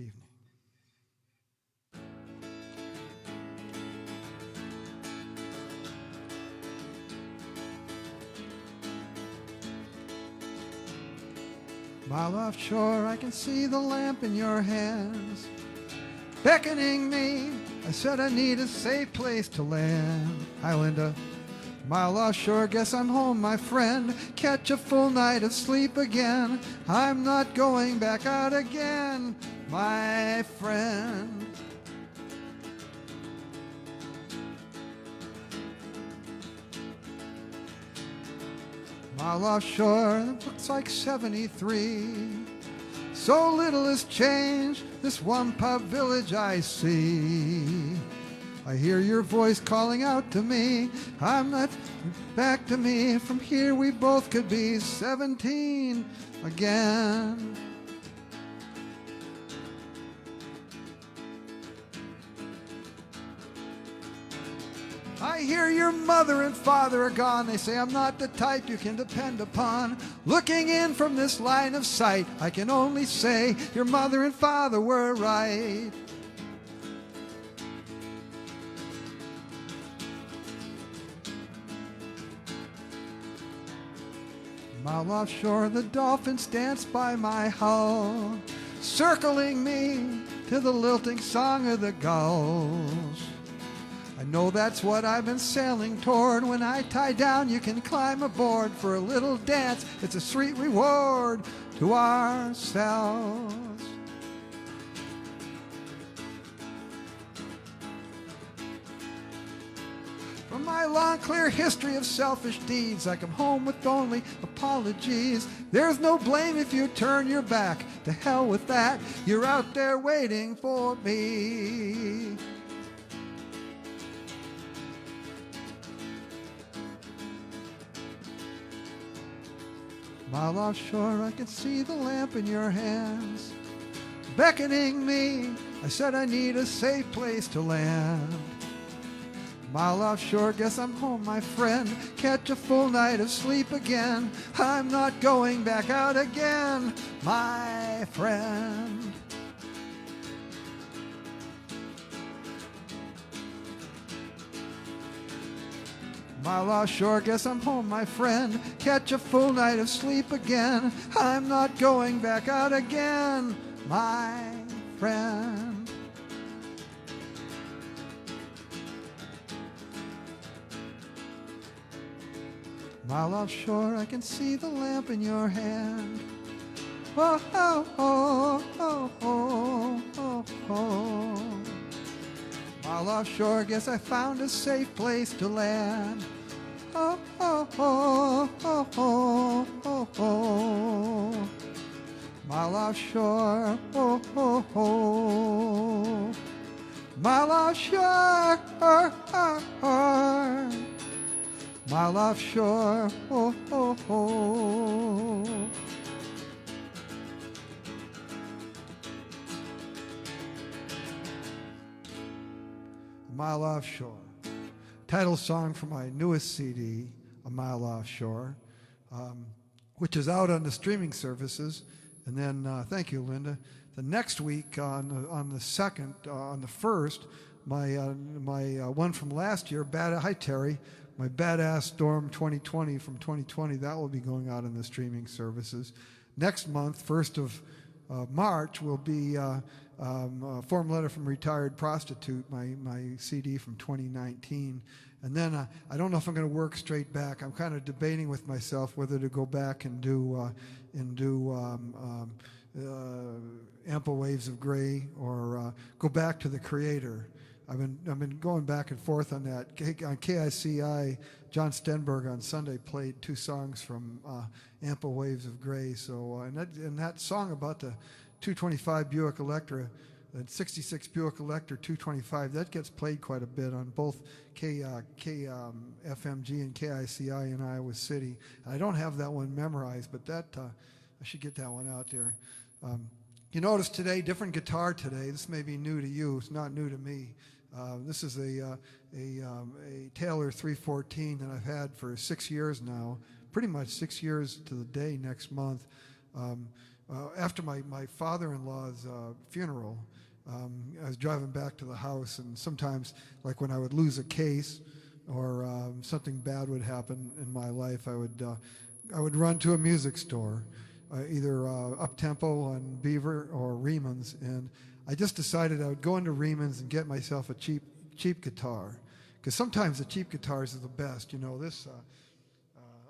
evening. Mile offshore, I can see the lamp in your hands, beckoning me. I said I need a safe place to land. Hi, Linda. Mile offshore, guess I'm home, my friend. Catch a full night of sleep again. I'm not going back out again, my friend. Mile offshore, it looks like 73. So little has changed, this one pub village I see. I hear your voice calling out to me. I'm not back to me. From here we both could be 17 again. I hear your mother and father are gone. They say I'm not the type you can depend upon. Looking in from this line of sight, I can only say your mother and father were right. Mile offshore, the dolphins dance by my hull, circling me to the lilting song of the gulls. I know that's what I've been sailing toward. When I tie down, you can climb aboard for a little dance. It's a sweet reward to ourselves. From my long, clear history of selfish deeds, I come home with only apologies. There's no blame if you turn your back. To hell with that, you're out there waiting for me. Mile offshore, I can see the lamp in your hands, beckoning me. I said I need a safe place to land. Mile offshore, guess I'm home, my friend. Catch a full night of sleep again. I'm not going back out again, my friend. Mile offshore, guess I'm home, my friend. Catch a full night of sleep again. I'm not going back out again, my friend. Mile offshore, I can see the lamp in your hand. Oh, oh, oh, oh, oh, oh, oh. Mile offshore, guess I found a safe place to land. Oh, oh, oh, oh, oh, oh, oh. Mile offshore, oh, oh, oh. Mile offshore, oh, oh, oh. Mile offshore, oh, oh, oh. Mile Offshore, title song for my newest CD, A Mile Offshore, which is out on the streaming services. And then, thank you, Linda. The next week on the 2nd, on the 1st, my one from last year, hi Terry, my Badass Storm 2020 from 2020, that will be going out on the streaming services. Next month, 1st of March, will be Form Letter from Retired Prostitute, my CD from 2019. And then I don't know if I'm going to work straight back. I'm kind of debating with myself whether to go back and do Ample Waves of Gray or go back to the Creator. I've been going back and forth on that. On KICI, John Stenberg on Sunday played 2 songs from Ample Waves of Gray. So and that song about the 225 Buick Electra, that 66 Buick Electra 225, that gets played quite a bit on both FMG and KICI in Iowa City. I don't have that one memorized, but that I should get that one out there. You notice today, different guitar today. This may be new to you. It's not new to me. This is a Taylor 314 that I've had for 6 years now, pretty much 6 years to the day next month. after my father-in-law's funeral, I was driving back to the house, and sometimes, like when I would lose a case or something bad would happen in my life, I would run to a music store, either Up-Tempo on Beaver or Reman's, and I just decided I would go into Reman's and get myself a cheap guitar, because sometimes the cheap guitars are the best. You know, this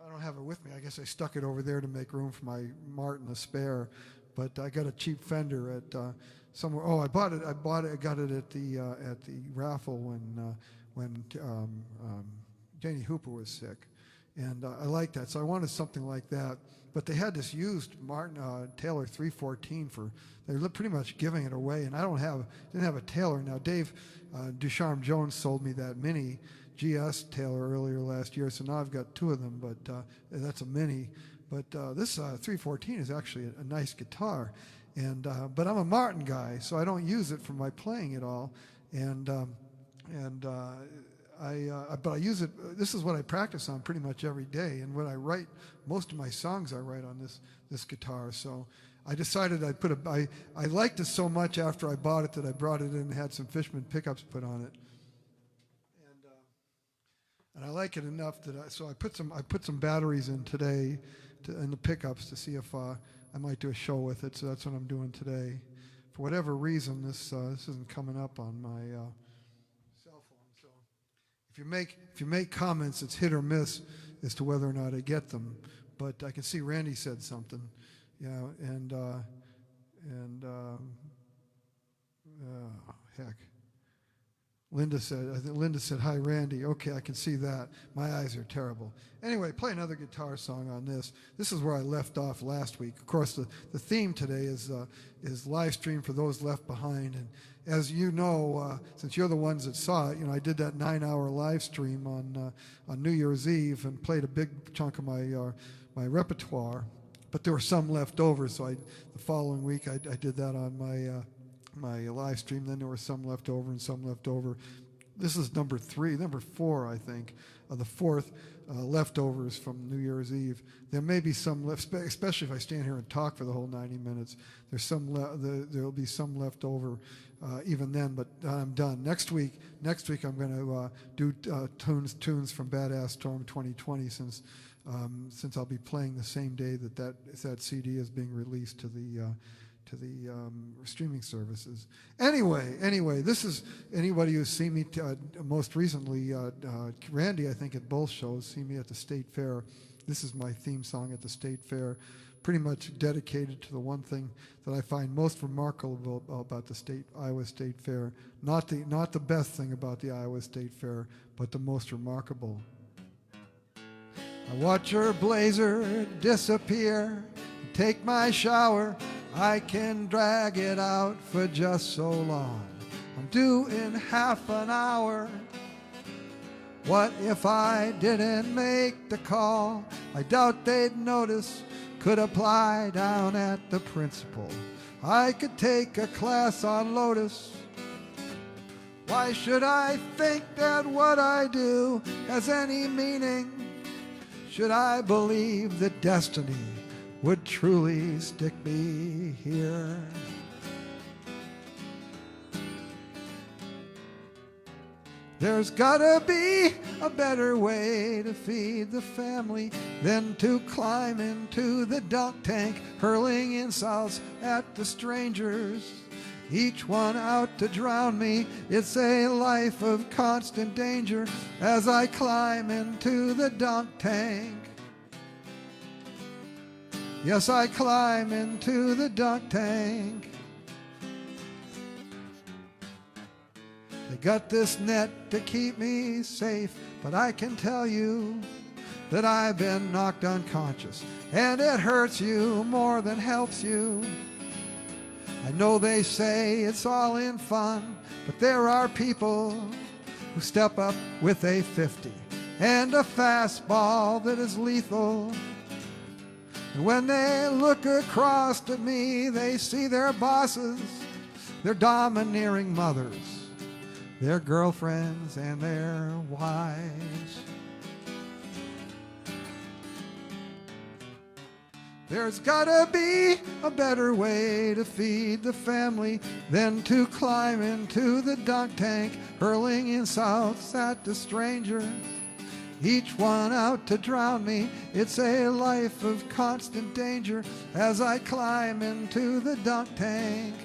I don't have it with me. I guess I stuck it over there to make room for my Martin, the spare, but I got a cheap Fender at somewhere. Oh, I got it at the raffle when Janie Hooper was sick, and I liked that, so I wanted something like that. But they had this used Martin Taylor 314 they were pretty much giving it away, and I didn't have a Taylor. Now Dave Ducharme Jones sold me that mini GS Taylor earlier last year, so now I've got two of them, but that's a mini. But this 314 is actually a nice guitar, and but I'm a Martin guy, so I don't use it for my playing at all, but I use it. This is what I practice on pretty much every day, and when I write, most of my songs I write on this guitar. So I decided I liked it so much after I bought it that I brought it in and had some Fishman pickups put on it, and I like it enough that I put some batteries in today in the pickups to see if I might do a show with it. So that's what I'm doing today. For whatever reason, this isn't coming up on my cell phone. So if you make comments, it's hit or miss as to whether or not I get them. But I can see Randy said something, and heck. Linda said, "Hi, Randy." Okay, I can see that. My eyes are terrible. Anyway, play another guitar song on this. This is where I left off last week. Of course, the theme today is live stream for those left behind. And as you know, since you're the ones that saw it, I did that 9-hour live stream on New Year's Eve and played a big chunk of my repertoire. But there were some left over, so the following week I did that on my live stream. Then there were some left over and some left over. This is number 4, I think, the fourth leftovers from New Year's Eve. There may be some left, especially if I stand here and talk for the whole 90 minutes. There'll be some left over even then, but I'm done. Next week I'm going to do tunes from Badass Storm 2020 since I'll be playing the same day that CD is being released to the streaming services. Anyway, this is anybody who's seen me most recently, Randy, I think at both shows, seen me at the State Fair. This is my theme song at the State Fair, pretty much dedicated to the one thing that I find most remarkable about the Iowa State Fair. Not the best thing about the Iowa State Fair, but the most remarkable. I watch her blazer disappear, take my shower, I can drag it out for just so long. I'm due in half an hour. What if I didn't make the call? I doubt they'd notice. Could apply down at the principal. I could take a class on Lotus. Why should I think that what I do has any meaning? Should I believe that destiny would truly stick me here? There's gotta be a better way to feed the family than to climb into the dunk tank, hurling insults at the strangers, each one out to drown me. It's a life of constant danger as I climb into the dunk tank. Yes, I climb into the dunk tank. They got this net to keep me safe, but I can tell you that I've been knocked unconscious, and it hurts you more than helps you. I know they say it's all in fun, but there are people who step up with a 50 and a fastball that is lethal. And when they look across at me, they see their bosses, their domineering mothers, their girlfriends, and their wives. There's gotta be a better way to feed the family than to climb into the dunk tank, hurling insults at the stranger, each one out to drown me. It's a life of constant danger as I climb into the dunk tank.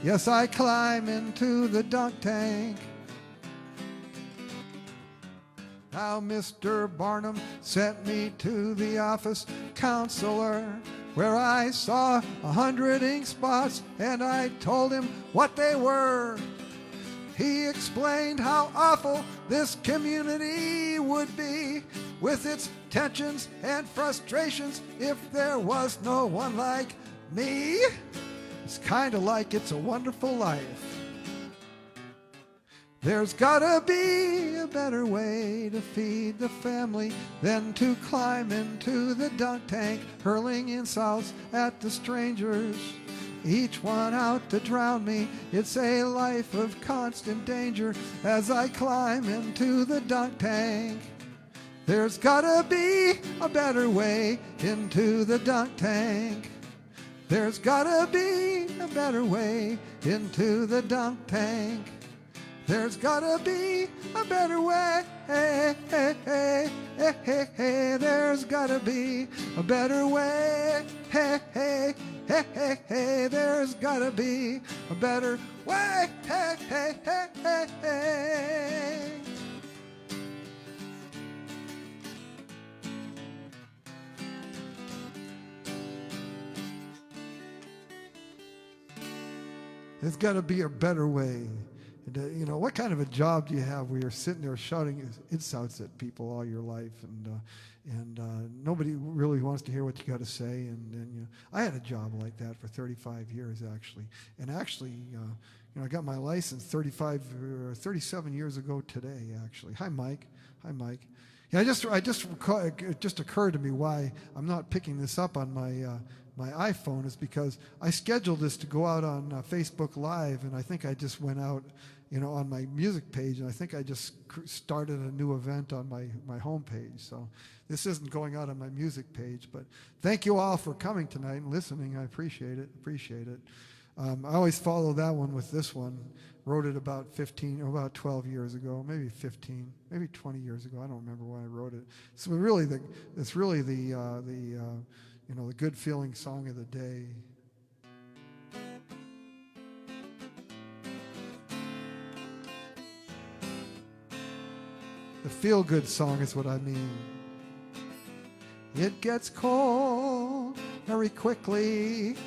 Yes, I climb into the dunk tank. Now Mr. Barnum sent me to the office counselor, where I saw 100 ink spots, and I told him what they were. He explained how awful this community would be with its tensions and frustrations if there was no one like me. It's kind of like It's a Wonderful Life. There's gotta be a better way to feed the family than to climb into the dunk tank, hurling insults at the strangers, each one out to drown me. It's a life of constant danger as I climb into the dunk tank. There's gotta be a better way into the dunk tank. There's gotta be a better way into the dunk tank. There's gotta be a better way. Hey, hey, hey, hey, hey, hey. There's gotta be a better way. Hey, hey, hey, hey, hey. There's gotta be a better way. Hey, hey, hey, hey, hey. There's gotta be a better way. You know, what kind of a job do you have where you're sitting there shouting insults at people all your life, and nobody really wants to hear what you got to say? And you know, I had a job like that for 35 years actually, and you know, I got my license 37 years ago today actually. Hi Mike. Yeah, it just occurred to me why I'm not picking this up on my iPhone is because I scheduled this to go out on Facebook Live, and I think I just went out, you know, on my music page, and I think I just started a new event on my home page. So this isn't going out on my music page, but thank you all for coming tonight and listening. I appreciate it. I always follow that one with this one. Wrote it about 12 years ago, maybe 15, maybe 20 years ago. I don't remember when I wrote it. So it's really the you know, the good feeling song of the day. The feel-good song is what I mean. It gets cold very quickly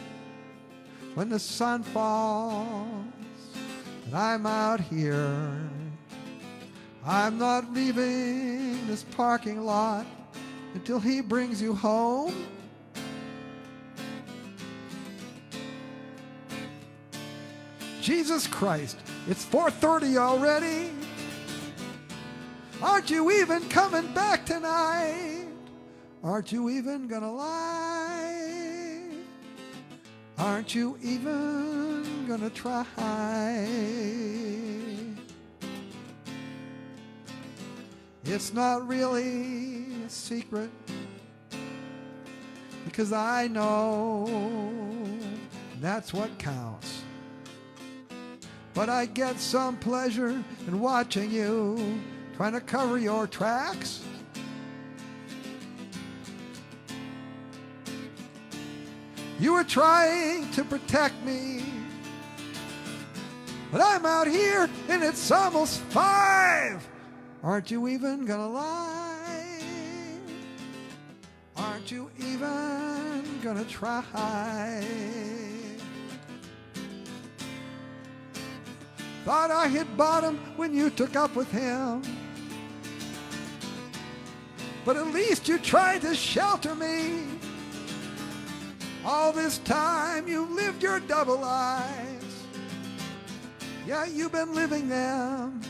when the sun falls, and I'm out here. I'm not leaving this parking lot until he brings you home. Jesus Christ, it's 4:30 already. Aren't you even coming back tonight? Aren't you even gonna lie? Aren't you even gonna try? It's not really a secret, because I know that's what counts. But I get some pleasure in watching you trying to cover your tracks. You were trying to protect me, but I'm out here and it's almost 5. Aren't you even gonna lie? Aren't you even gonna try? Thought I hit bottom when you took up with him, but at least you tried to shelter me. All this time you lived your double lives. Yeah, you've been living them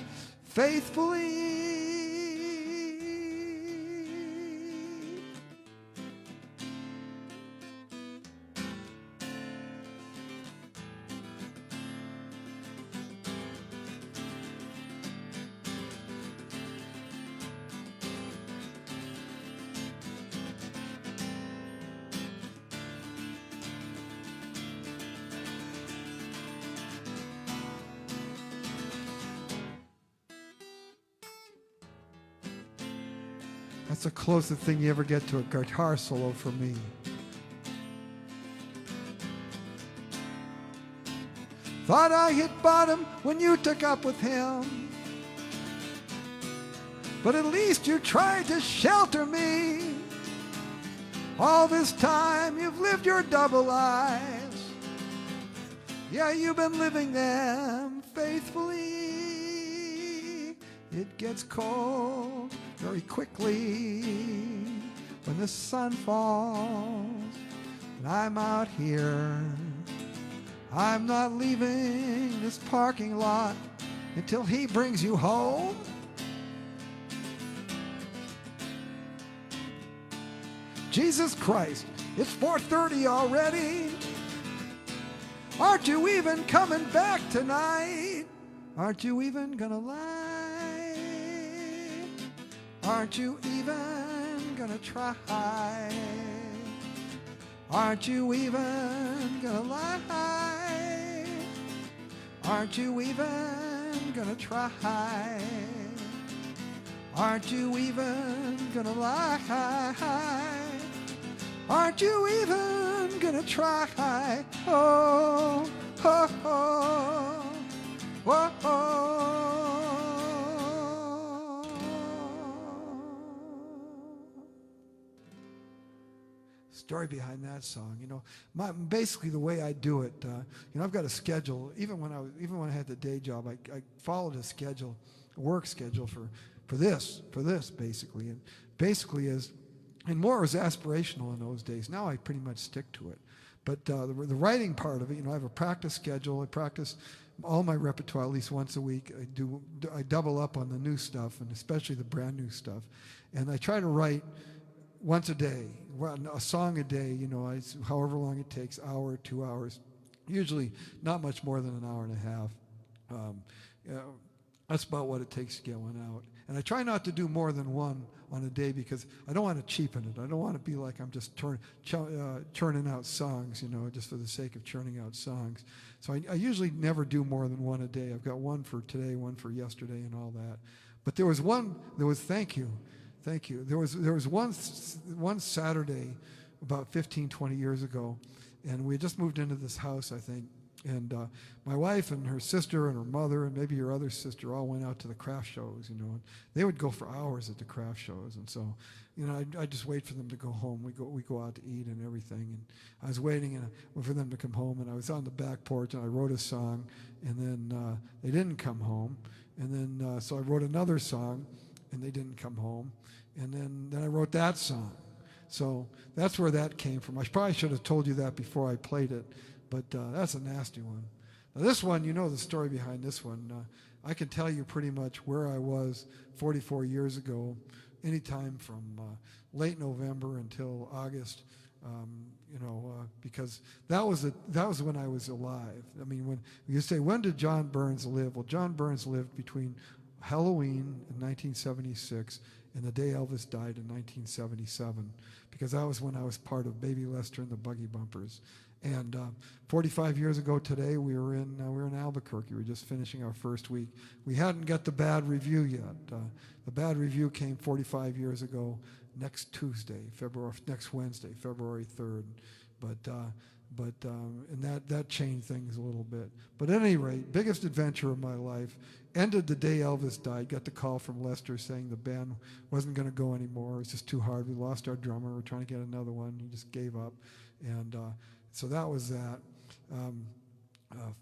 faithfully. That's the closest thing you ever get to a guitar solo for me. Thought I hit bottom when you took up with him, but at least you tried to shelter me. All this time you've lived your double lives. Yeah, you've been living them faithfully. It gets cold very quickly when the sun falls, and I'm out here. I'm not leaving this parking lot until he brings you home. Jesus Christ, it's 4:30 already. Aren't you even coming back tonight? Aren't you even gonna lie? Aren't you even gonna try? Aren't you even gonna lie? Aren't you even gonna try? Aren't you even gonna lie? Aren't you even gonna try? Oh, oh, oh, oh, oh. Story behind that song, basically the way I do it, I've got a schedule. Even when I had the day job, I followed a schedule, a work schedule for this basically, and basically and more was aspirational in those days. Now I pretty much stick to it. But the writing part of it, I have a practice schedule. I practice all my repertoire at least once a week. I double up on the new stuff, and especially the brand new stuff. And I try to write once a day, a song a day, however long it takes, hour, 2 hours. Usually not much more than an hour and a half. That's about what it takes to get one out. And I try not to do more than one on a day because I don't want to cheapen it. I don't want to be like I'm just churning out songs, just for the sake of churning out songs. So I usually never do more than one a day. I've got one for today, one for yesterday, and all that. But there was thank you. There was one Saturday about 15, 20 years ago, and we had just moved into this house, I think. And my wife and her sister and her mother and maybe her other sister all went out to the craft shows, and they would go for hours at the craft shows. And so, I just wait for them to go home. We go out to eat and everything. And I was waiting for them to come home, and I was on the back porch, and I wrote a song, and then they didn't come home. And then so I wrote another song, and they didn't come home. And then I wrote that song. So that's where that came from. I probably should have told you that before I played it. But that's a nasty one. Now this one, the story behind this one. I can tell you pretty much where I was 44 years ago, anytime from late November until August, because that was when I was alive. I mean, when you say, when did John Burns live? Well, John Burns lived between Halloween in 1976 and the day Elvis died in 1977, because that was when I was part of Baby Lester and the Buggy Bumpers. And 45 years ago today, we were in Albuquerque. We were just finishing our first week. We hadn't got the bad review yet. The bad review came 45 years ago, next Wednesday, February 3rd. And that changed things a little bit. But at any rate, biggest adventure of my life ended the day Elvis died. Got the call from Lester saying the band wasn't going to go anymore. It was just too hard. We lost our drummer. We're trying to get another one. He just gave up. And so that was that.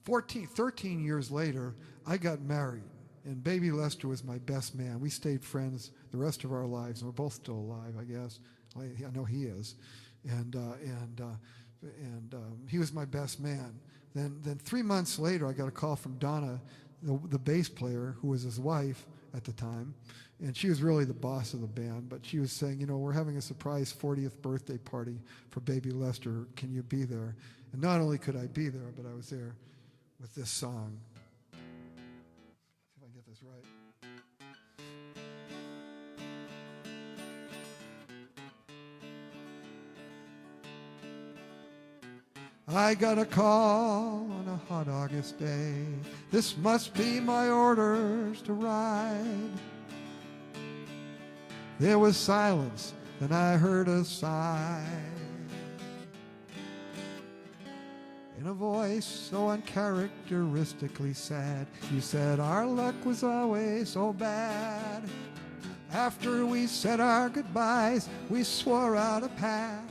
13 years later, I got married, and Baby Lester was my best man. We stayed friends the rest of our lives, and we're both still alive, I guess. I know he is. And he was my best man. Then 3 months later, I got a call from Donna, the bass player, who was his wife at the time, and she was really the boss of the band, but she was saying, we're having a surprise 40th birthday party for Baby Lester. Can you be there? And not only could I be there, but I was there with this song. See if I get this right. I got a call on a hot August day. This must be my orders to ride. There was silence, then I heard a sigh. In a voice so uncharacteristically sad, you said our luck was always so bad. After we said our goodbyes, we swore out a pact.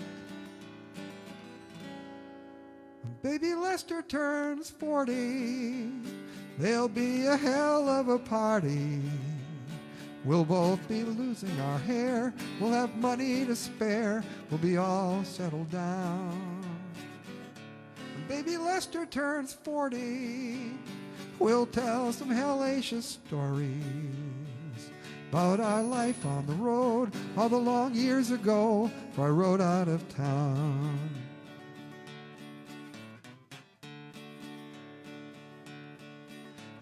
When baby Lester turns 40, there'll be a hell of a party. We'll both be losing our hair, we'll have money to spare, we'll be all settled down. When baby Lester turns 40, we'll tell some hellacious stories about our life on the road, all the long years ago, for I rode out of town.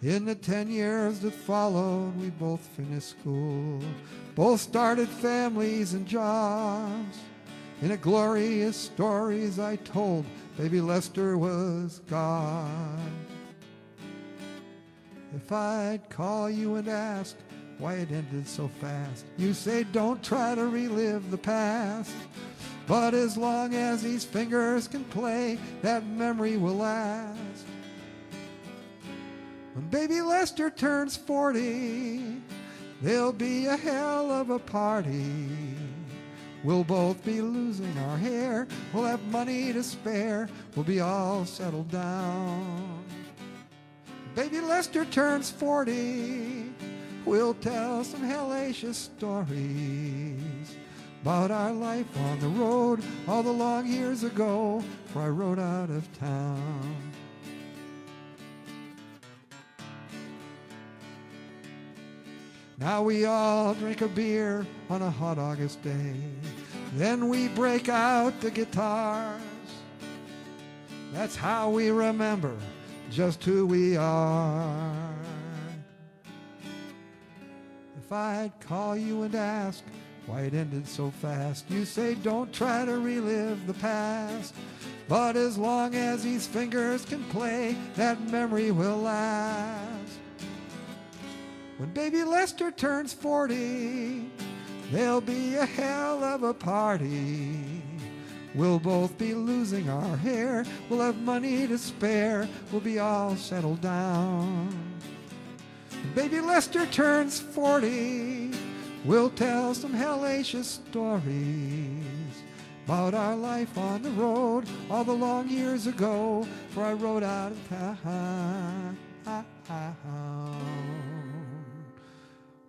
In the 10 years that followed, we both finished school, both started families and jobs. In a glorious stories I told, baby Lester was God. If I'd call you and ask why it ended so fast, you say don't try to relive the past. But as long as these fingers can play, that memory will last. When baby Lester turns 40, there'll be a hell of a party. We'll both be losing our hair, we'll have money to spare, we'll be all settled down. Baby Lester turns 40, we'll tell some hellacious stories about our life on the road, all the long years ago, for I rode out of town. Now we all drink a beer on a hot August day. Then we break out the guitars. That's how we remember just who we are. If I'd call you and ask why it ended so fast, you say don't try to relive the past. But as long as these fingers can play, that memory will last. When baby Lester turns 40, there'll be a hell of a party. We'll both be losing our hair, we'll have money to spare, we'll be all settled down. When baby Lester turns 40, we'll tell some hellacious stories about our life on the road, all the long years ago, for I rode out of town.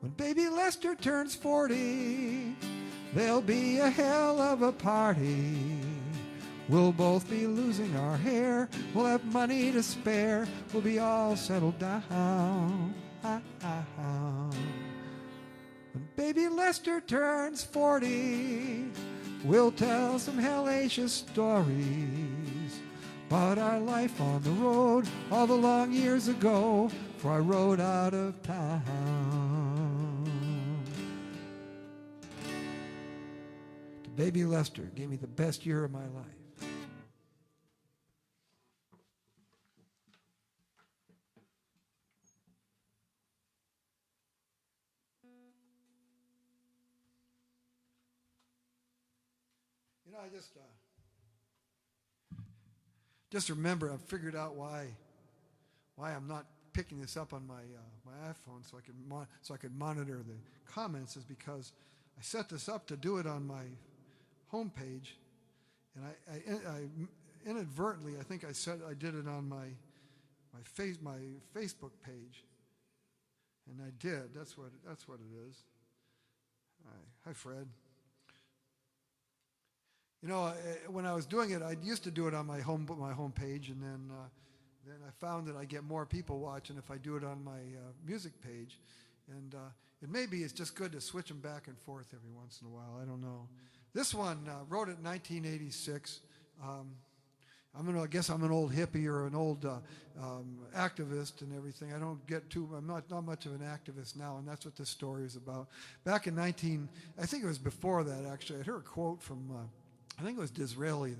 When baby Lester turns 40, there'll be a hell of a party. We'll both be losing our hair, we'll have money to spare, we'll be all settled down. When baby Lester turns 40, we'll tell some hellacious stories about our life on the road, all the long years ago, for I rode out of town. Baby Lester gave me the best year of my life. You know, I just remember, I've figured out why I'm not picking this up on my iPhone so I could monitor the comments, is because I set this up to do it on my homepage, and I inadvertently, I think I did it on my Facebook page, and I did. That's what it is. Hi, Fred. You know, when I was doing it, I used to do it on my homepage, and then I found that I get more people watching if I do it on my music page, and it's just good to switch them back and forth every once in a while. I don't know. This one, wrote it in 1986. I guess I'm an old hippie or an old activist and everything. I'm not much of an activist now, and that's what this story is about. Back in I think it was before that, actually, I heard a quote from, I think it was Disraeli,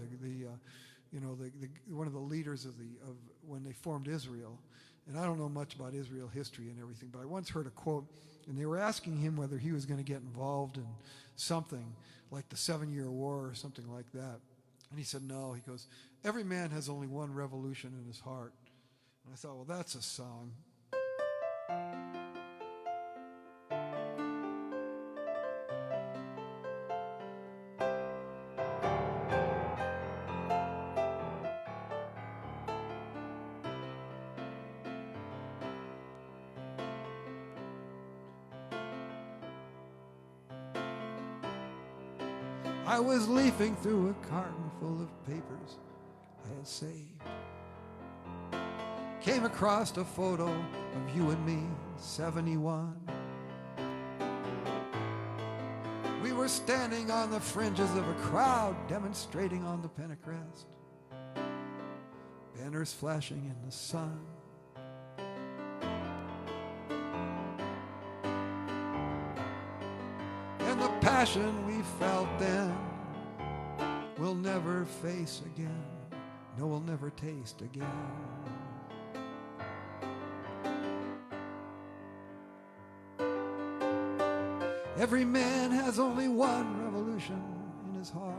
one of the leaders of when they formed Israel. And I don't know much about Israel history and everything, but I once heard a quote, And they were asking him whether he was going to get involved in something like the 7-Year War or something like that. And he said, no. He goes, every man has only one revolution in his heart. And I thought, well, that's a song. I was leafing through a carton full of papers I had saved. Came across a photo of you and me, 71. We were standing on the fringes of a crowd demonstrating on the Pentecrest. Banners flashing in the sun. And the passion we felt then we'll never face again. No, we'll never taste again. Every man has only one revolution in his heart.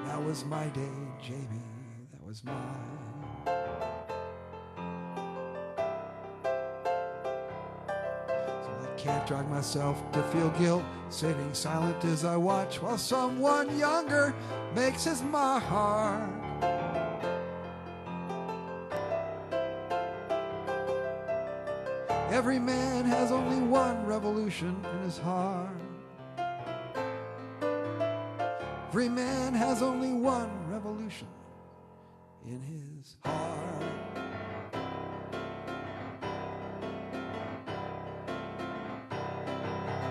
That was my day, Jamie, that was mine. So I can't drag myself to feel guilt, sitting silent as I watch while someone younger makes his mark. Every man has only one revolution in his heart. Every man has only one revolution in his heart.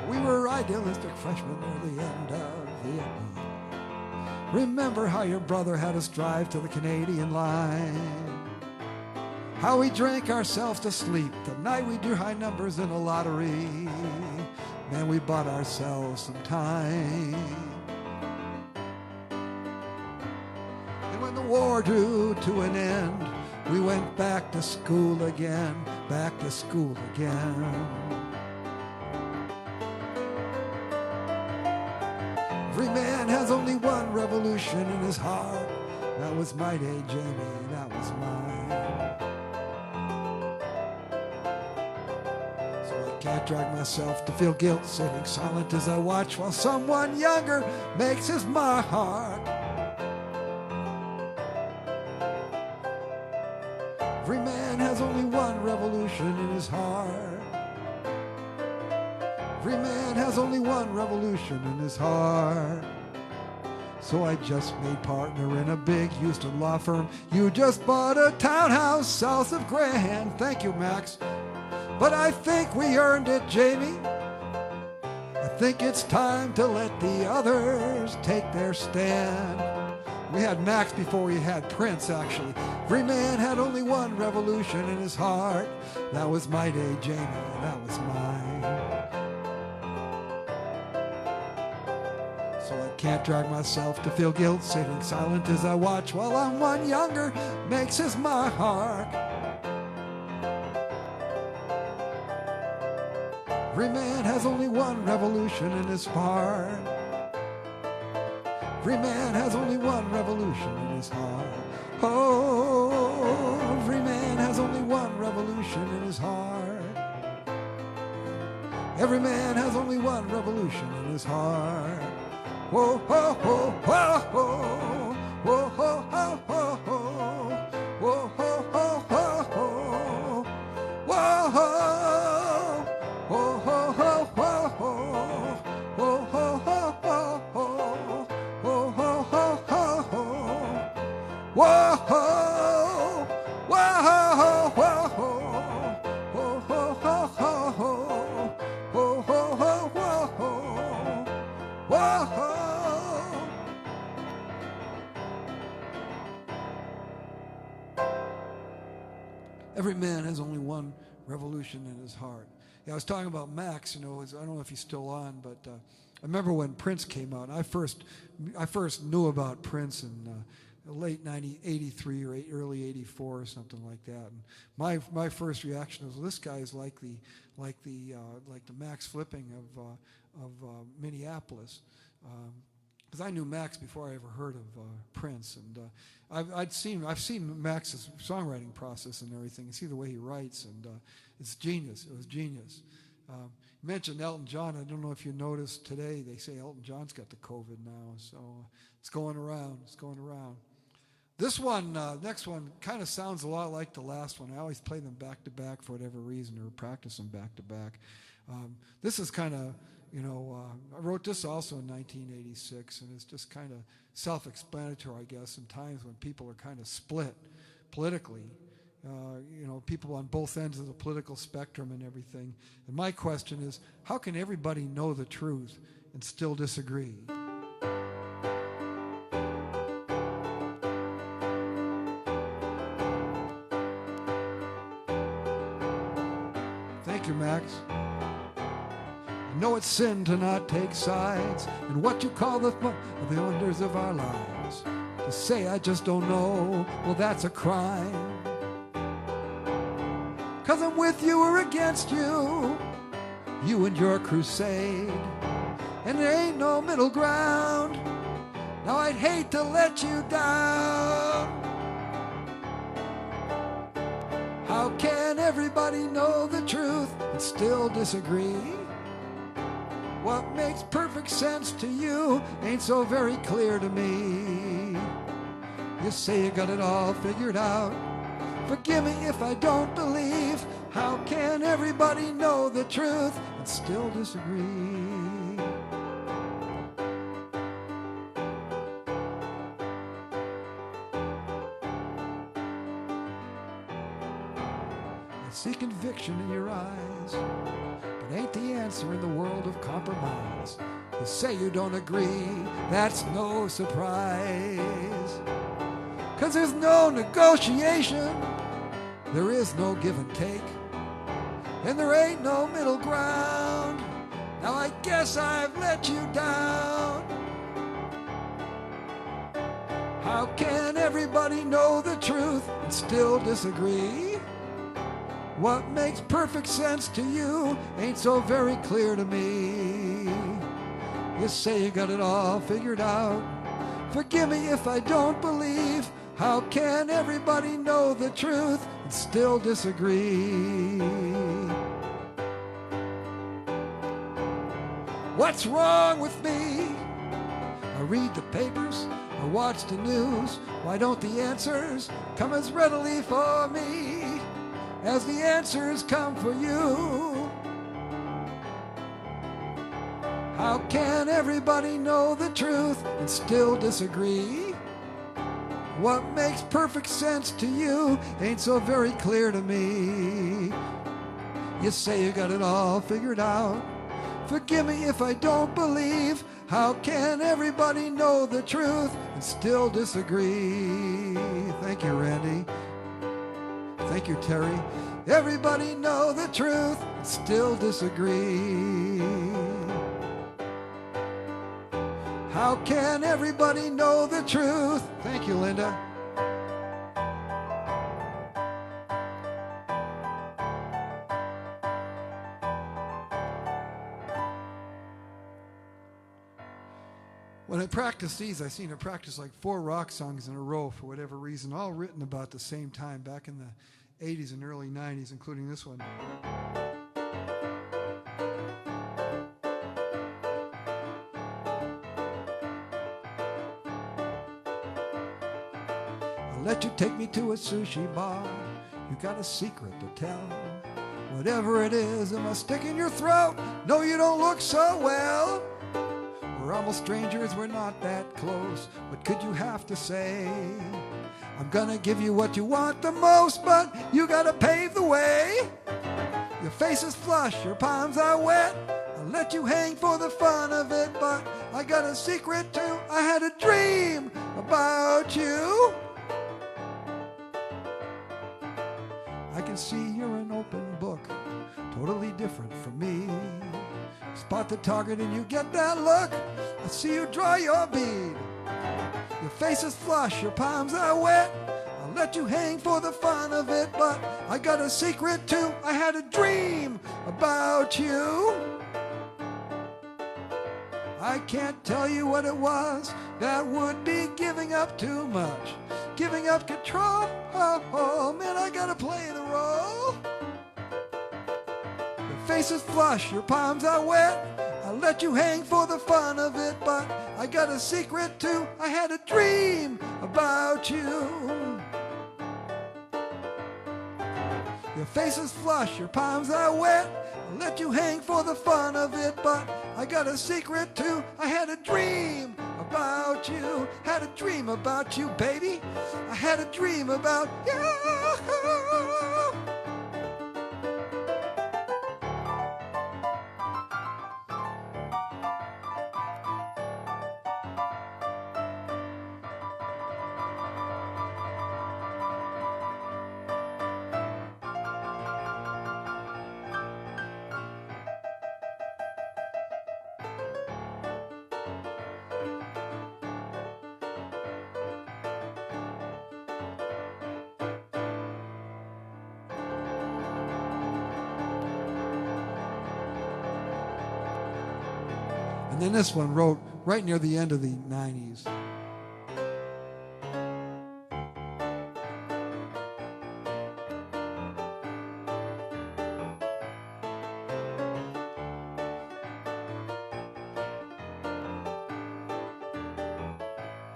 We were idealistic freshmen near the end of Vietnam. Remember how your brother had us drive to the Canadian line? How we drank ourselves to sleep the night we drew high numbers in a lottery. Man, we bought ourselves some time. And when the war drew to an end, we went back to school again, back to school again. Every man has only one revolution in his heart. That was my day, Jamie, that was mine. Can't drag myself to feel guilt, sitting silent as I watch while someone younger makes his mark. Every man has only one revolution in his heart. Every man has only one revolution in his heart. So I just made partner in a big Houston law firm. You just bought a townhouse south of Grand. Thank you, Max. But I think we earned it, Jamie. I think it's time to let the others take their stand. We had Max before we had Prince, actually. Every man had only one revolution in his heart. That was my day, Jamie, that was mine. So I can't drag myself to feel guilt, sitting silent as I watch while someone younger makes his mark. Every man has only one revolution in his heart. Every man has only one revolution in his heart. Oh, every man has only one revolution in his heart. Every man has only one revolution in his heart. Whoa, whoa, whoa, whoa, whoa, whoa, whoa, whoa, whoa, whoa, whoa, whoa, whoa, whoa, whoa. Every man has only one revolution in his heart. Yeah, I was talking about Max, I don't know if he's still on, but I remember when Prince came out. I first knew about Prince, and late 83 or early 84 or something like that. And my first reaction was, well, this guy is like the Max Flipping of Minneapolis, because I knew Max before I ever heard of Prince, and I've seen Max's songwriting process and everything, and see the way he writes, and it's genius. It was genius. You mentioned Elton John. I don't know if you noticed today, they say Elton John's got the COVID now, so it's going around. It's going around. This one, next one, kind of sounds a lot like the last one. I always play them back to back for whatever reason, or practice them back to back. This is kind of, I wrote this also in 1986, and it's just kind of self-explanatory, I guess, in times when people are kind of split politically. People on both ends of the political spectrum and everything. And my question is, how can everybody know the truth and still disagree? Thank you, Max. I know it's sin to not take sides in what you call the wonders of our lives. To say I just don't know, well, that's a crime. 'Cause I'm with you or against you, you and your crusade, and there ain't no middle ground. Now I'd hate to let you down. How can everybody know the truth and still disagree? What makes perfect sense to you ain't so very clear to me. You say you got it all figured out. Forgive me if I don't believe. How can everybody know the truth and still disagree? I see conviction in your eyes, but ain't the answer in the world of compromise. You say you don't agree, that's no surprise. 'Cause there's no negotiation, there is no give and take, and there ain't no middle ground. Now I guess I've let you down. How can everybody know the truth and still disagree? What makes perfect sense to you ain't so very clear to me. You say you got it all figured out. Forgive me if I don't believe. How can everybody know the truth and still disagree? What's wrong with me? I read the papers, I watch the news. Why don't the answers come as readily for me as the answers come for you? How can everybody know the truth and still disagree? What makes perfect sense to you ain't so very clear to me. You say you got it all figured out. Forgive me if I don't believe. How can everybody know the truth and still disagree? Thank you, Randy. Thank you, Terry. Everybody know the truth and still disagree. How can everybody know the truth? Thank you, Linda. When I practice these, I seem to practice like 4 rock songs in a row for whatever reason, all written about the same time, back in the 80s and early 90s, including this one. Let you take me to a sushi bar. You got a secret to tell. Whatever it is, it must stick in your throat. No, you don't look so well. We're almost strangers, we're not that close. What could you have to say? I'm gonna give you what you want the most, but you gotta pave the way. Your face is flush, your palms are wet. I'll let you hang for the fun of it, but I got a secret too. I had a dream about you. I can see you're an open book, totally different from me. Spot the target and you get that look. I see you draw your bead. Your face is flush, your palms are wet. I'll let you hang for the fun of it, but I got a secret too. I had a dream about you. I can't tell you what it was. That would be giving up too much. Giving up control. Oh, man, I gotta play the role. Your face is flush, your palms are wet. I'll let you hang for the fun of it, but I got a secret too. I had a dream about you. Your face is flush, your palms are wet. I'll let you hang for the fun of it, but I got a secret too. I had a dream about you. Had a dream about you, baby. I had a dream about you. And then this one wrote right near the end of the 90s.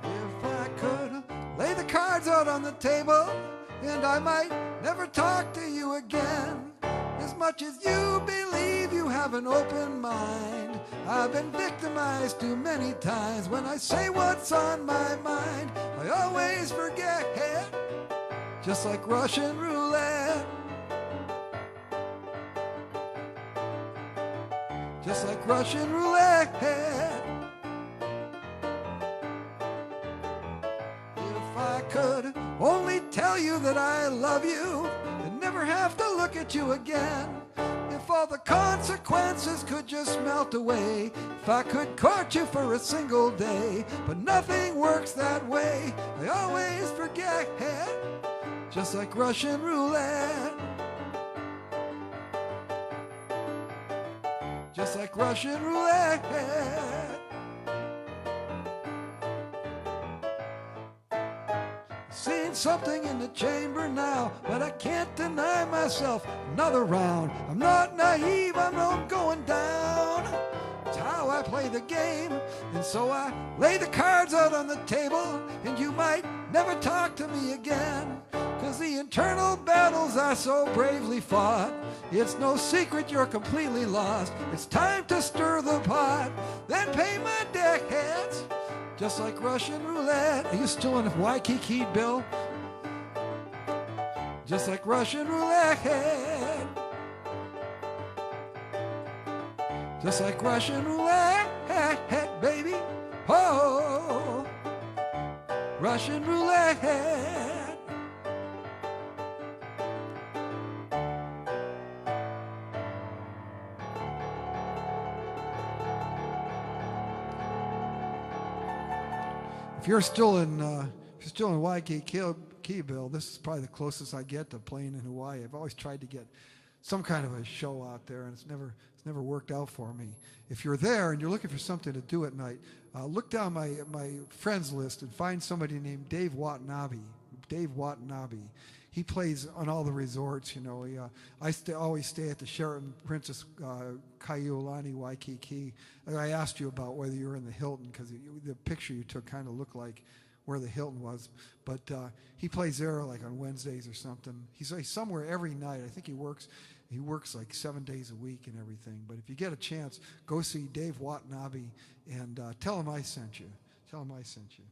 If I could lay the cards out on the table, and I might never talk to you again, as much as you believe you have an open mind. I've been victimized too many times. When I say what's on my mind, I always forget, just like Russian roulette. Just like Russian roulette. If I could only tell you that I love you and never have to look at you again. If all the consequences could just melt away. If I could court you for a single day. But nothing works that way. I always forget. Just like Russian roulette. Just like Russian roulette. Seen something in the chamber now, but I can't deny myself another round. I'm not naive, I'm going down. It's how I play the game, and so I lay the cards out on the table, and you might never talk to me again. 'Cause the internal battles are so bravely fought. It's no secret you're completely lost. It's time to stir the pot, then pay my debts. Just like Russian roulette. Are you still in Waikiki, Bill? Just like Russian roulette. Just like Russian roulette, baby. Oh, Russian roulette. If you're still in Waikiki, Bill, this is probably the closest I get to playing in Hawaii. I've always tried to get some kind of a show out there, and it's never worked out for me. If you're there and you're looking for something to do at night, look down my friends list and find somebody named Dave Watanabe. Dave Watanabe. He plays on all the resorts, you know. I always stay at the Sheraton Princess Kaiulani, Waikiki. I asked you about whether you were in the Hilton, because the picture you took kind of looked like where the Hilton was. But he plays there like on Wednesdays or something. He's like somewhere every night. I think he works like 7 days a week and everything. But if you get a chance, go see Dave Watanabe and tell him I sent you. Tell him I sent you.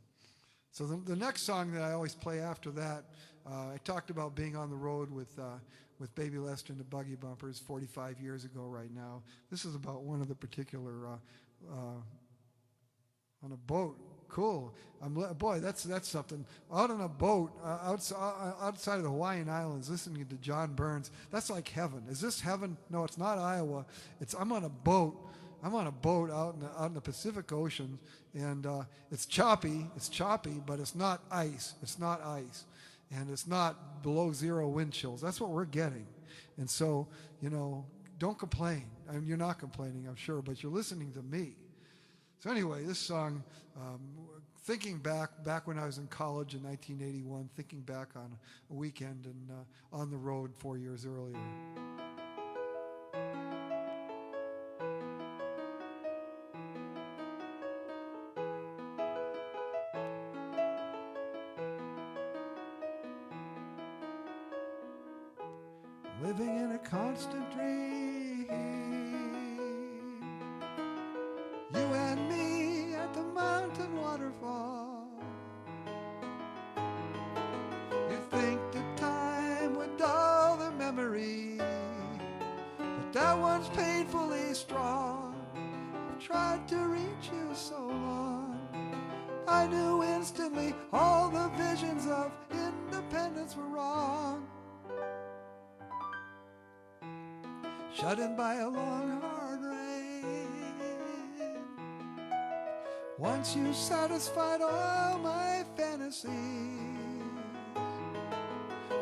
So the next song that I always play after that, I talked about being on the road with Baby Lester and the Buggy Bumpers 45 years ago right now. This is about one of the particular, on a boat. Cool. Boy, that's something. Out on a boat, outside of the Hawaiian Islands, listening to John Burns. That's like heaven. Is this heaven? No, it's not Iowa. I'm on a boat. I'm on a boat out in the Pacific Ocean, and it's choppy, but it's not ice. It's not ice, and it's not below zero wind chills. That's what we're getting, and so don't complain. I mean, you're not complaining, I'm sure, but you're listening to me. So anyway, this song, thinking back when I was in college in 1981, thinking back on a weekend and on the road 4 years earlier. Living in a constant dream, you and me at the mountain waterfall. You think that time would dull the memory, but that one's painfully strong. I've tried to reach you so long. I knew instantly all the visions of independence were wrong. Shut in by a long hard rain. Once you satisfied all my fantasies,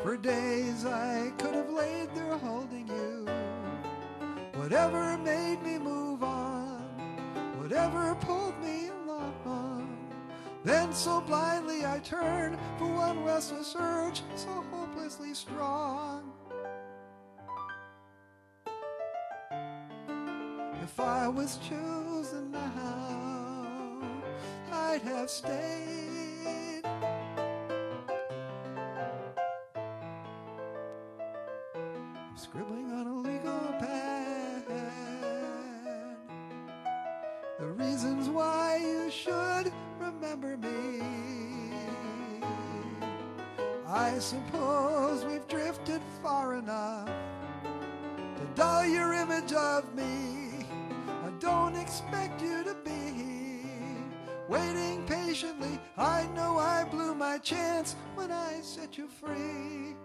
for days I could have laid there holding you. Whatever made me move on, whatever pulled me along, then so blindly I turned for one restless urge so hopelessly strong. If I was chosen now, I'd have stayed. I'm scribbling on a legal pad the reasons why you should remember me. I suppose we've drifted far enough to dull your image of me. I don't expect you to be waiting patiently. I know I blew my chance when I set you free.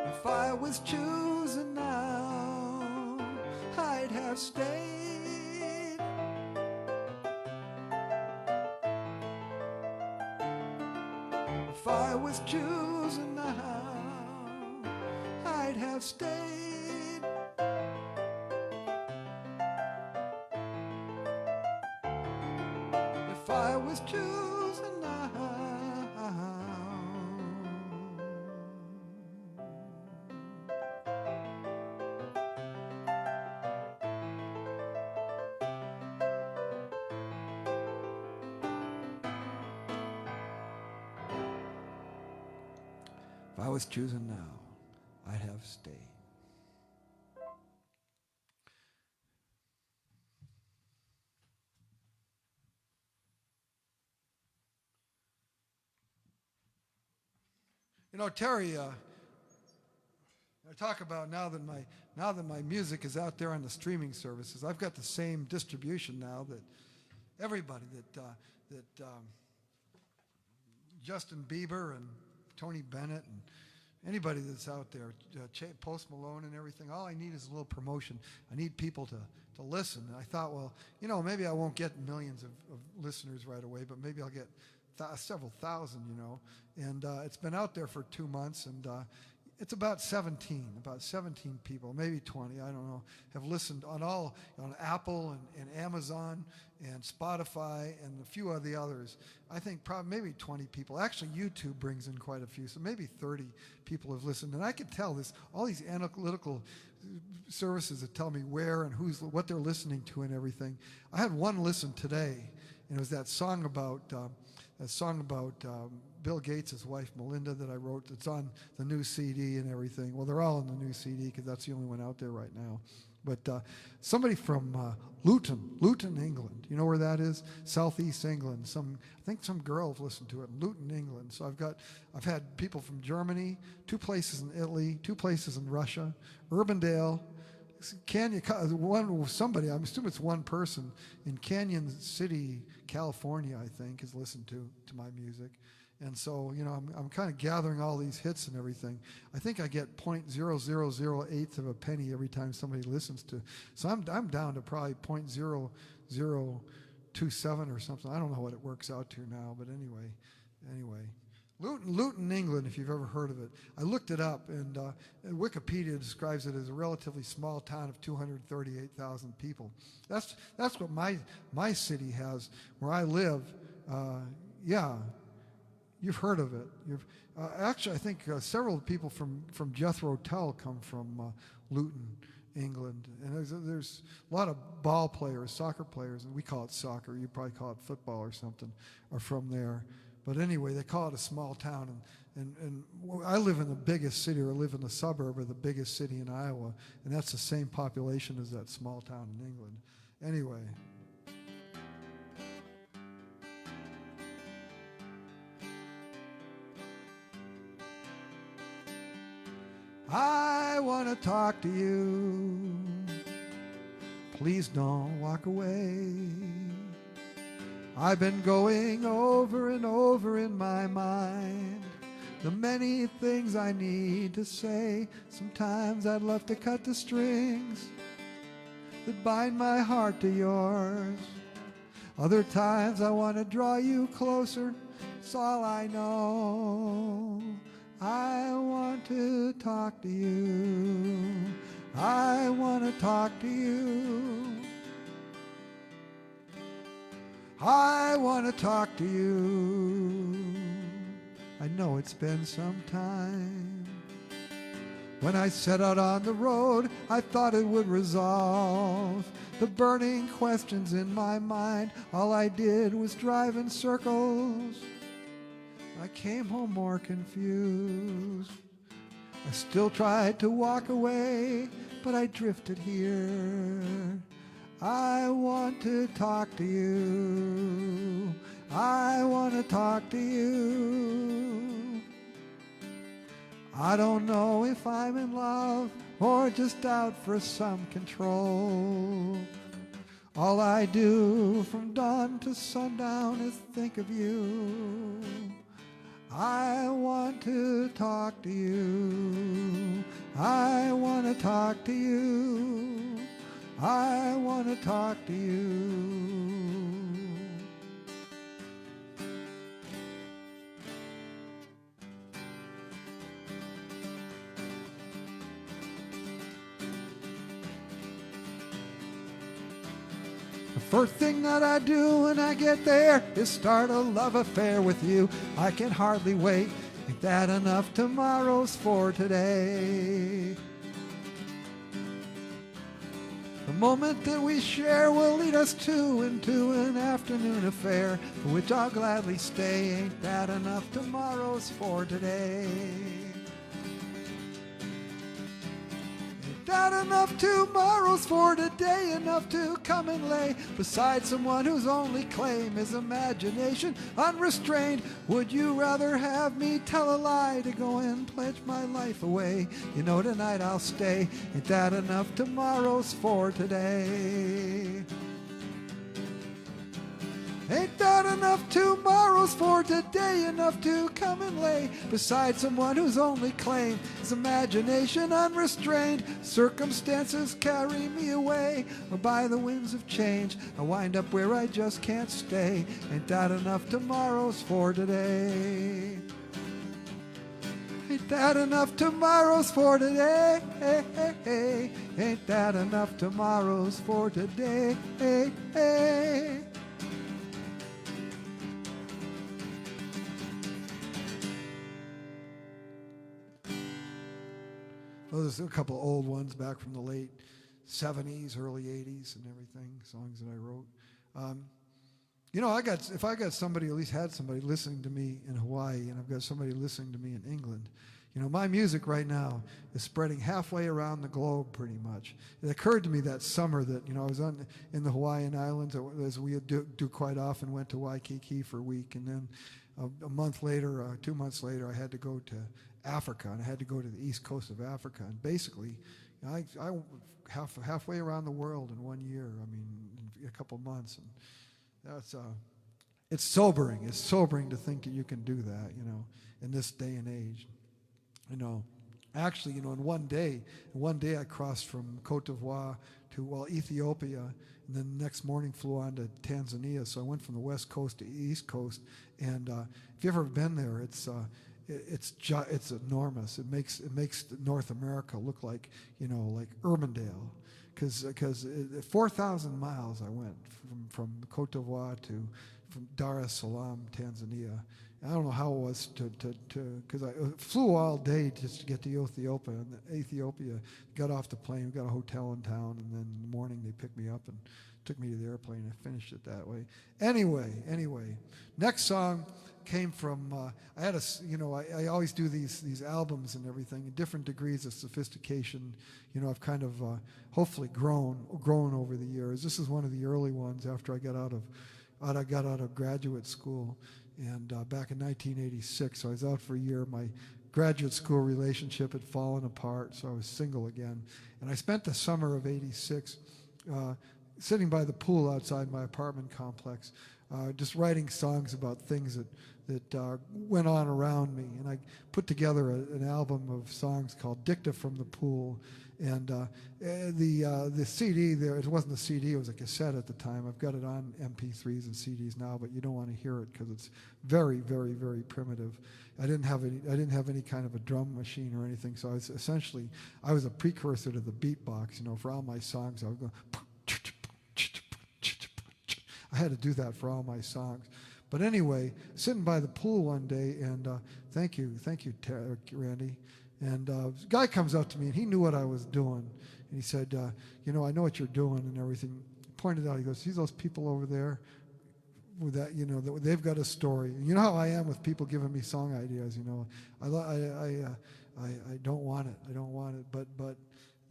If I was chosen now, I'd have stayed. If I was chosen now, I'd have stayed. If I was chosen now. If I was chosen now, I'd have stayed. You know, Terry, I talk about now that my music is out there on the streaming services, I've got the same distribution now that everybody that Justin Bieber and Tony Bennett and anybody that's out there, Post Malone and everything. All I need is a little promotion. I need people to listen. And I thought, well, maybe I won't get millions of listeners right away, but maybe I'll get several thousand, And it's been out there for 2 months, and it's about 17 people, maybe 20, I don't know, have listened on Apple and Amazon and Spotify and a few of the others. I think probably maybe 20 people. Actually, YouTube brings in quite a few, so maybe 30 people have listened. And I can tell all these analytical services that tell me where and what they're listening to and everything. I had one listen today, and it was that song about Bill Gates' wife, Melinda, that I wrote. It's on the new CD and everything. Well, they're all on the new CD because that's the only one out there right now. But somebody from Luton, England. You know where that is? Southeast England. I think some girls listened to it in Luton, England. So I've had people from Germany, 2 places in Italy, 2 places in Russia, Urbandale, somebody, I'm assuming it's one person in Canyon City, California, I think, has listened to my music. And so, you know, I'm kind of gathering all these hits and everything. I think I get 0.0008 of a penny every time somebody listens to. So I'm down to probably 0.0027 or something. I don't know what it works out to now, but anyway. Luton, England, if you've ever heard of it. I looked it up, and Wikipedia describes it as a relatively small town of 238,000 people. That's what my city has, where I live. Yeah, you've heard of it. Actually, I think several people from Jethro Tull come from Luton, England, and there's a lot of ball players, soccer players, and we call it soccer. You probably call it football or something, are from there. But anyway, they call it a small town, and I live in the biggest city, or live in the suburb of the biggest city in Iowa, and that's the same population as that small town in England. Anyway. I want to talk to you. Please don't walk away. I've been going over and over in my mind the many things I need to say. Sometimes I'd love to cut the strings that bind my heart to yours. Other times I want to draw you closer. It's all I know. I want to talk to you. I want to talk to you. I want to talk to you. I know it's been some time. When I set out on the road, I thought it would resolve the burning questions in my mind. All I did was drive in circles. I came home more confused. I still tried to walk away, but I drifted here. I want to talk to you. I want to talk to you. I don't know if I'm in love or just out for some control. All I do from dawn to sundown is think of you. I want to talk to you. I want to talk to you. I want to talk to you. The first thing that I do when I get there is start a love affair with you. I can hardly wait. Ain't that enough? Tomorrow's for today. The moment that we share will lead us into an afternoon affair, for which I'll gladly stay. Ain't that enough? Tomorrow's for today. Ain't that enough? Tomorrow's for today. Enough to come and lay beside someone whose only claim is imagination unrestrained. Would you rather have me tell a lie to go and pledge my life away? You know tonight I'll stay. Ain't that enough? Tomorrow's for today. Ain't that enough? Tomorrow's for today. Enough to come and lay beside someone whose only claim is imagination unrestrained. Circumstances carry me away, or by the winds of change I wind up where I just can't stay. Ain't that enough? Tomorrow's for today. Ain't that enough? Tomorrow's for today. Ain't that enough? Tomorrow's for today. Well, there's a couple of old ones back from the late 70s, early 80s and everything, songs that I wrote. You know, if I got somebody, at least had somebody listening to me in Hawaii, and I've got somebody listening to me in England, you know, my music right now is spreading halfway around the globe pretty much. It occurred to me that summer that, you know, I was in the Hawaiian Islands, as we do quite often, went to Waikiki for a week, and then a month later, 2 months later, I had to go to Africa, and I had to go to the east coast of Africa, and basically, you know, I halfway around the world in 1 year. I mean, in a couple months, and that's it's sobering. It's sobering to think that you can do that, in this day and age. Actually, in one day I crossed from Cote d'Ivoire to, Ethiopia, and then the next morning flew on to Tanzania. So I went from the west coast to the east coast. And if you've ever been there, it's enormous. It makes North America look like, like Urbandale. Because 4,000 miles I went from Cote d'Ivoire from Dar es Salaam, Tanzania. I don't know how it was because I flew all day just to get to Ethiopia. And Ethiopia, got off the plane, got a hotel in town, and then in the morning they picked me up and took me to the airplane. I finished it that way. Anyway, next song came from, I had I always do these albums and everything in different degrees of sophistication. I've kind of hopefully grown over the years. This is one of the early ones after I got out of graduate school. And back in 1986, so I was out for a year. My graduate school relationship had fallen apart, so I was single again. And I spent the summer of '86 sitting by the pool outside my apartment complex, just writing songs about things that went on around me. And I put together an album of songs called Dicta from the Pool. And the CD there, it wasn't a CD, it was a cassette at the time. I've got it on MP3s and CDs now, but you don't want to hear it because it's very, very, very primitive. I didn't have any kind of a drum machine or anything, so I was a precursor to the beatbox. For all my songs, I would go. I had to do that for all my songs. But anyway, sitting by the pool one day, and thank you, Randy. And a guy comes up to me, and he knew what I was doing. And he said, I know what you're doing and everything. He pointed out, he goes, see those people over there with that, they've got a story. And you know how I am with people giving me song ideas, I don't want it. But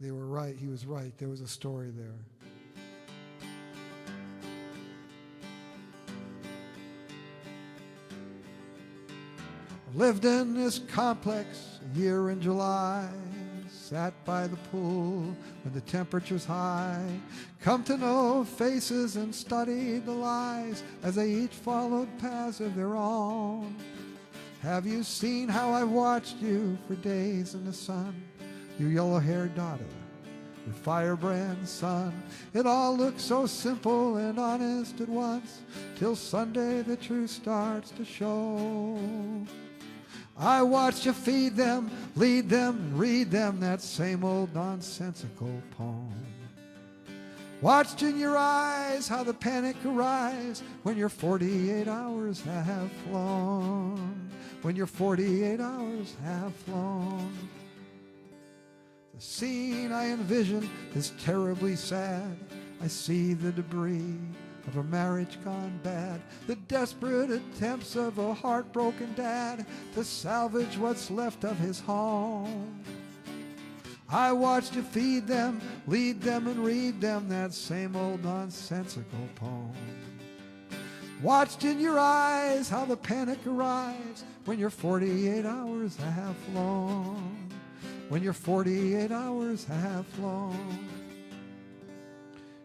they were right. He was right. There was a story there. Lived in this complex a year in July, sat by the pool when the temperature's high, come to know faces and studied the lies as they each followed paths of their own. Have you seen how I've watched you for days in the sun, you yellow-haired daughter, your firebrand son? It all looks so simple and honest at once, till Sunday the truth starts to show. I watched you feed them, lead them, and read them that same old nonsensical poem. Watched in your eyes how the panic arrives when your 48 hours have flown. When your 48 hours have flown. The scene I envision is terribly sad. I see the debris of a marriage gone bad, the desperate attempts of a heartbroken dad to salvage what's left of his home. I watched you feed them, lead them, and read them that same old nonsensical poem. Watched in your eyes how the panic arrives when your 48 hours have flown. When your 48 hours have flown.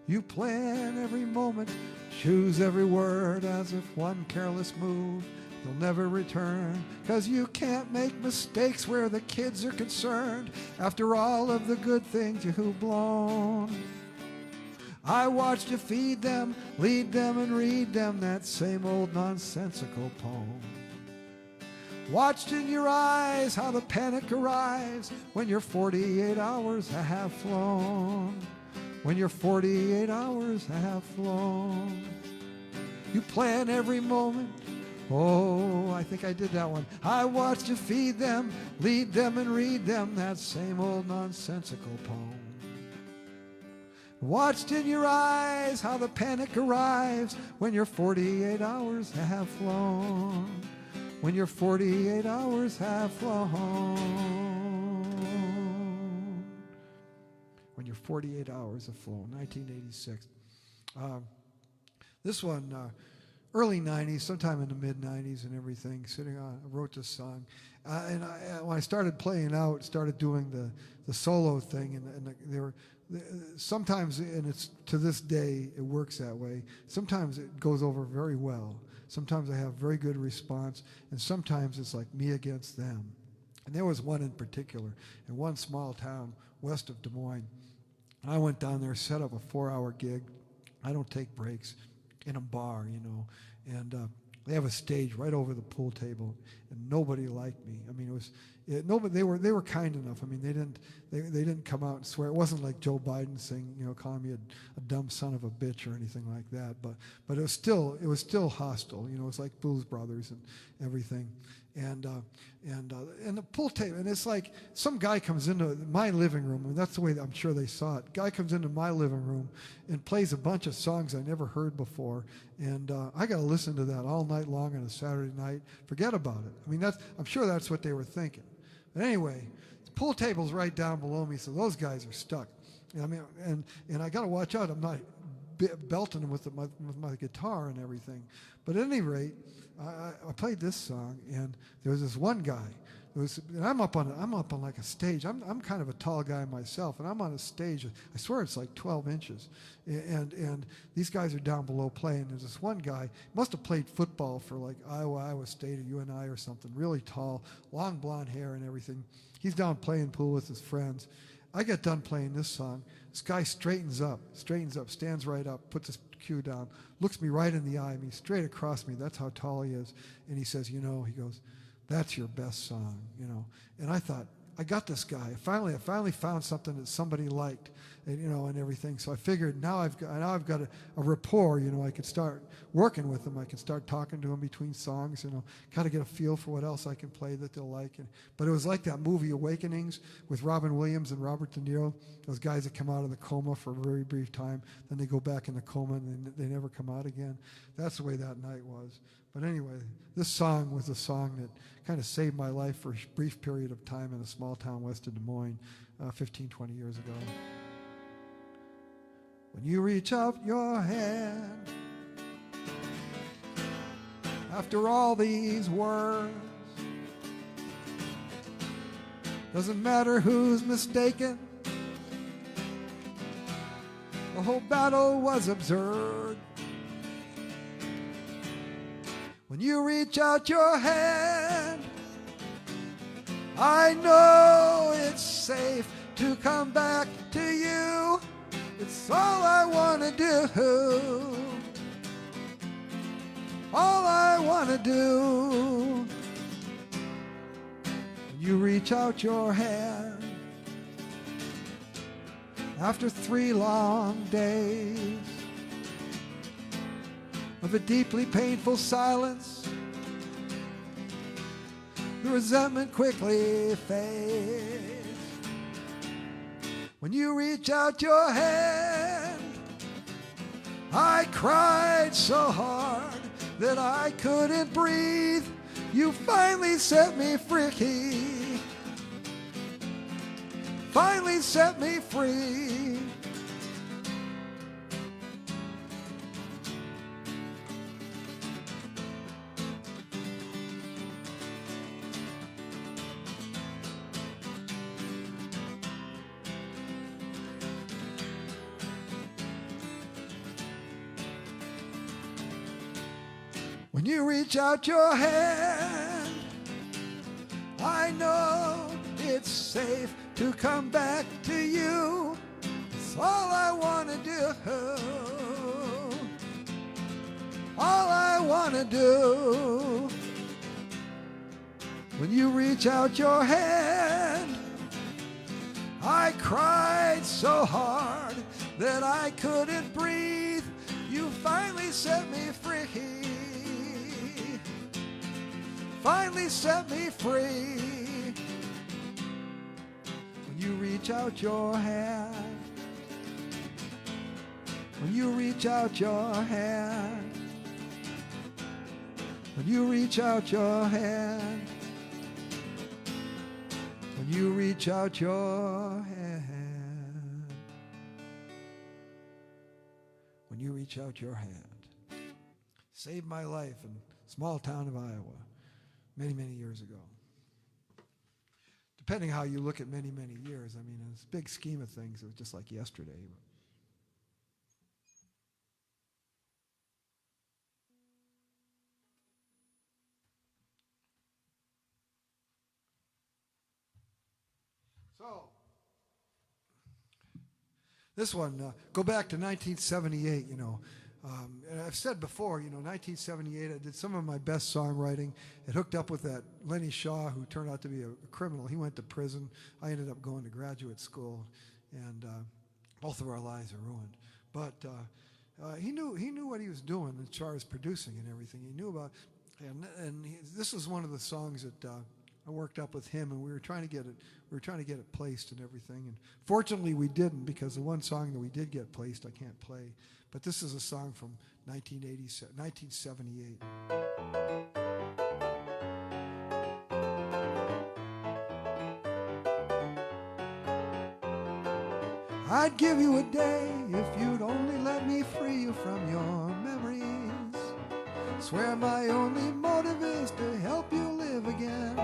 You plan every moment, choose every word as if one careless move you'll never return, 'cause you can't make mistakes where the kids are concerned after all of the good things you've blown. I watched you feed them, lead them, and read them that same old nonsensical poem. Watched in your eyes how the panic arrives when your 48 hours have flown. When your 48 hours have flown. You plan every moment. Oh, I think I did that one. I watched you feed them, lead them, and read them that same old nonsensical poem. Watched in your eyes how the panic arrives when your 48 hours have flown. When your 48 hours have flown. When your 48 hours have flown, 1986. This one, early 90s, sometime in the mid-90s and everything, I wrote this song. And when I started playing out, started doing the solo thing, and there were sometimes, and it's to this day, it works that way. Sometimes it goes over very well. Sometimes I have very good response, and sometimes it's like me against them. And there was one in particular, in one small town west of Des Moines. And I went down there, set up a 4-hour gig. I don't take breaks, in a bar, you know. And they have a stage right over the pool table, and nobody liked me. I mean, nobody. They were kind enough. I mean, they didn't come out and swear. It wasn't like Joe Biden saying, you know, calling me a dumb son of a bitch or anything like that. But it was still hostile. You know, it was like Blues Brothers and everything. And the pool table, and it's like some guy comes into my living room, and that's the way I'm sure they saw it. Guy comes into my living room and plays a bunch of songs I never heard before, and I got to listen to that all night long on a Saturday night. Forget about it. I mean, I'm sure that's what they were thinking. But anyway, the pool table's right down below me, so those guys are stuck. I mean, and I got to watch out. I'm not belting them with my guitar and everything. But at any rate, I played this song, and there was this one guy. And I'm up on like a stage. I'm kind of a tall guy myself, and I'm on a stage. I swear it's like 12 inches, and these guys are down below playing. There's this one guy, must have played football for like Iowa State or UNI or something. Really tall, long blonde hair and everything. He's down playing pool with his friends. I get done playing this song. This guy straightens up, stands right up, puts his cue down, looks me right in the eye, straight across me. That's how tall he is. And he says, you know, he goes, that's your best song, you know. And I thought, I got this guy. I finally found something that somebody liked, and, you know, and everything. So I figured now I've got a rapport, you know. I could start working with him. I can start talking to him between songs, you know, kind of get a feel for what else I can play that they'll like. But it was like that movie Awakenings with Robin Williams and Robert De Niro. Those guys that come out of the coma for a very brief time, then they go back in the coma and they never come out again. That's the way that night was. But anyway, this song was a song that kind of saved my life for a brief period of time in a small town west of Des Moines 15, 20 years ago. When you reach out your hand, after all these words, doesn't matter who's mistaken, the whole battle was absurd. When you reach out your hand, I know it's safe to come back to you. It's all I want to do. All I want to do. When you reach out your hand, after 3 long days of a deeply painful silence, the resentment quickly fades. When you reach out your hand, I cried so hard that I couldn't breathe. You finally set me free. Finally set me free. When you reach out your hand, I know it's safe to come back to you. It's all I want to do. All I want to do. When you reach out your hand, I cried so hard that I couldn't breathe. You finally set me free. Finally set me free. When you reach out your hand, when you reach out your hand, when you reach out your hand, when you reach out your hand, when you reach out your hand. Saved my life in a small town of Iowa many, many years ago. Depending how you look at many, many years. I mean, in this big scheme of things, it was just like yesterday. This one, go back to 1978, you know. And I've said before, you know, 1978, I did some of my best songwriting. It hooked up with that Lenny Shaw, who turned out to be a criminal. He went to prison. I ended up going to graduate school, and both of our lives are ruined. But he knew what he was doing as far as producing and everything. He knew about, this was one of the songs that I worked up with him, and we were trying to get it placed and everything. And fortunately, we didn't, because the one song that we did get placed, I can't play. But this is a song from 1978. I'd give you a day if you'd only let me free you from your memories. Swear my only motive is to help you live again.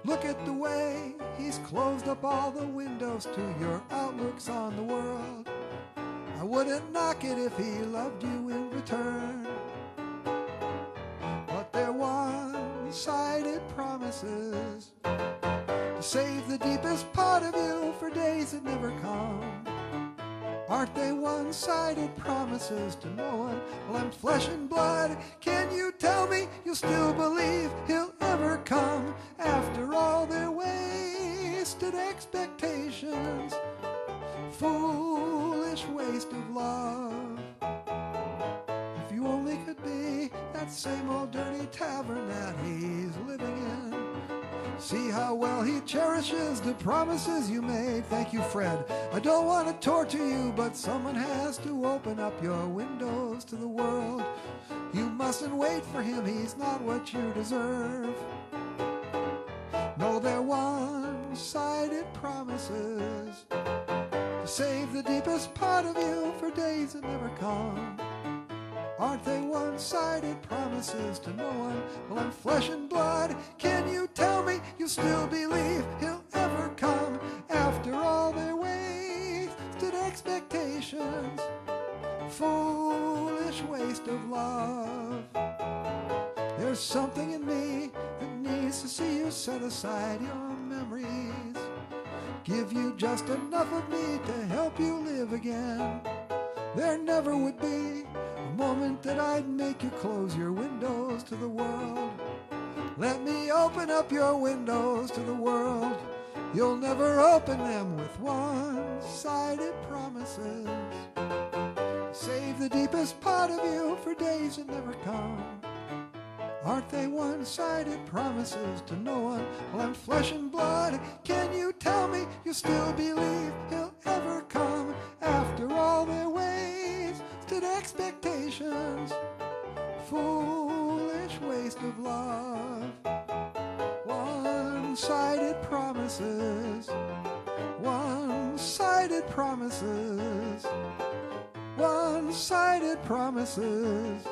Look at the way he's closed up all the windows to your outlooks on the world. I wouldn't knock it if he loved you in return. But they're one-sided promises to save the deepest part of you for days that never come. Aren't they one-sided promises to no one? Well, I'm flesh and blood. Can you tell me you'll still believe he'll ever come after all their wasted expectations? Foolish waste of love. If you only could be that same old dirty tavern that he's living in. See how well he cherishes the promises you made. Thank you, Fred. I don't want to torture you, but someone has to open up your windows to the world. You mustn't wait for him, he's not what you deserve. No, they're one-sided promises to save the deepest part of you for days that never come. Aren't they one-sided promises to no one? Well, I'm flesh and blood. Can you tell me you still believe he'll ever come after all their wasted expectations? Foolish waste of love. There's something in me that needs to see you set aside your memories. Give you just enough of me to help you live again. There never would be a moment that I'd make you close your windows to the world. Let me open up your windows to the world. You'll never open them with one-sided promises. Save the deepest part of you for days that never come. Aren't they one-sided promises to no one? Well, I'm flesh and blood. Can you tell me you still believe he'll ever come after all their wasted expectations? Foolish waste of love. One-sided promises. One-sided promises. One-sided promises.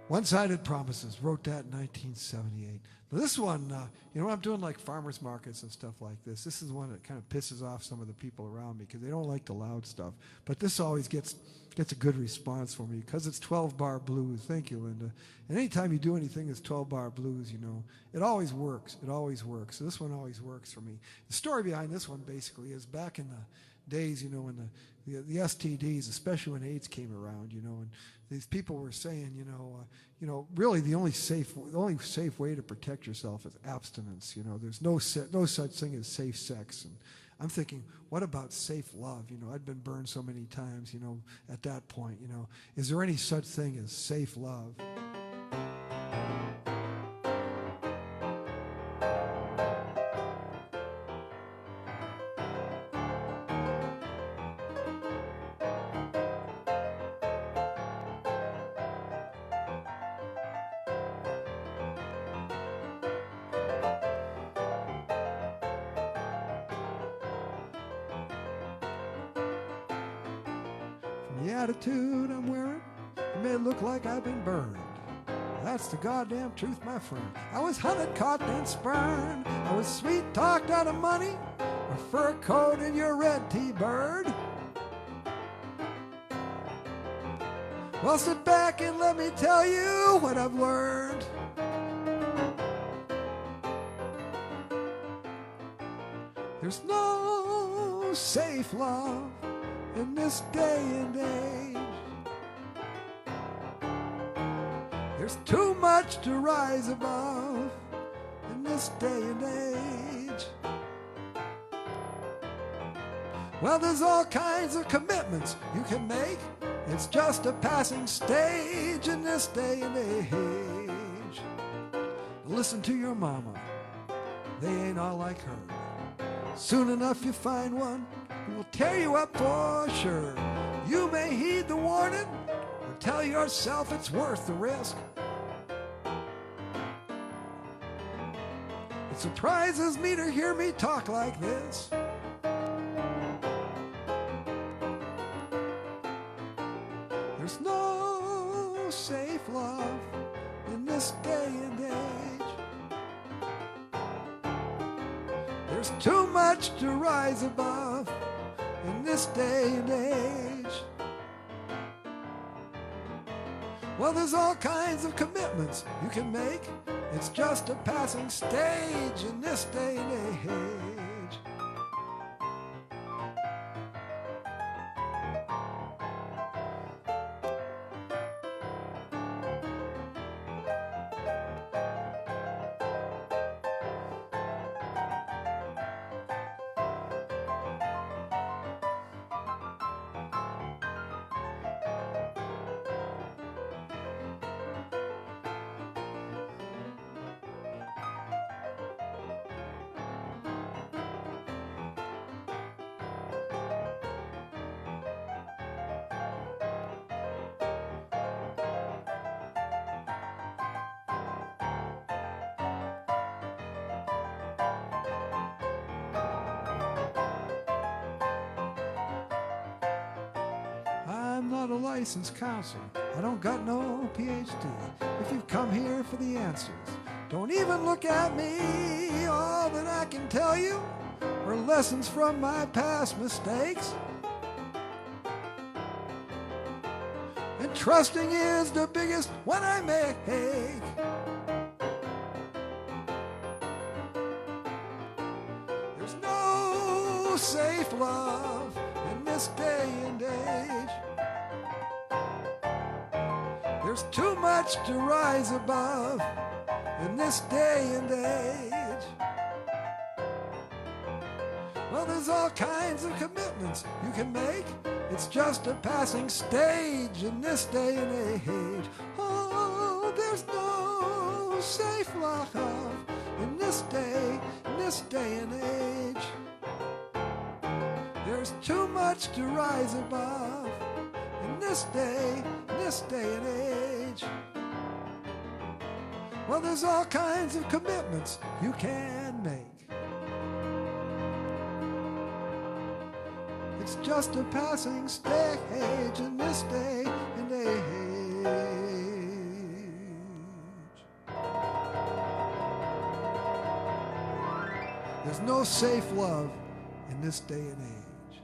One-sided promises, wrote that in 1978. But this one, you know, I'm doing like farmers markets and stuff like this. This is one that kind of pisses off some of the people around me because they don't like the loud stuff. But this always gets a good response from me because it's 12-bar blues. Thank you, Linda. And anytime you do anything that's 12-bar blues, you know, it always works. It always works. So this one always works for me. The story behind this one basically is back in the days, you know, when the STDs, especially when AIDS came around, you know, and these people were saying, you know, really the only safe way to protect yourself is abstinence. You know, there's no such thing as safe sex. And I'm thinking, what about safe love? You know, I'd been burned so many times. You know, at that point, you know, is there any such thing as safe love? The attitude I'm wearing, it may look like I've been burned. That's the goddamn truth, my friend. I was hunted, caught, and spurned. I was sweet-talked out of money, a fur coat and your red T-bird? Well, sit back and let me tell you what I've learned. There's no safe love in this day and age. There's too much to rise above in this day and age. Well, there's all kinds of commitments you can make. It's just a passing stage in this day and age. Listen to your mama, they ain't all like her. Soon enough you find one who will tear you up for sure. You may heed the warning or tell yourself it's worth the risk. It surprises me to hear me talk like this. There's no safe love in this day and age. There's too much to rise above in this day and age. Well, there's all kinds of commitments you can make. It's just a passing stage in this day and age. I'm not a licensed counselor. I don't got no PhD. If you've come here for the answers, don't even look at me. All that I can tell you are lessons from my past mistakes. And trusting is the biggest one I make. There's no safe love in this day and age. There's too much to rise above in this day and age. Well, there's all kinds of commitments you can make. It's just a passing stage in this day and age. Oh, there's no safe love in this day and age. There's too much to rise above in this day and age. Well, there's all kinds of commitments you can make. It's just a passing stage in this day and age. There's no safe love in this day and age.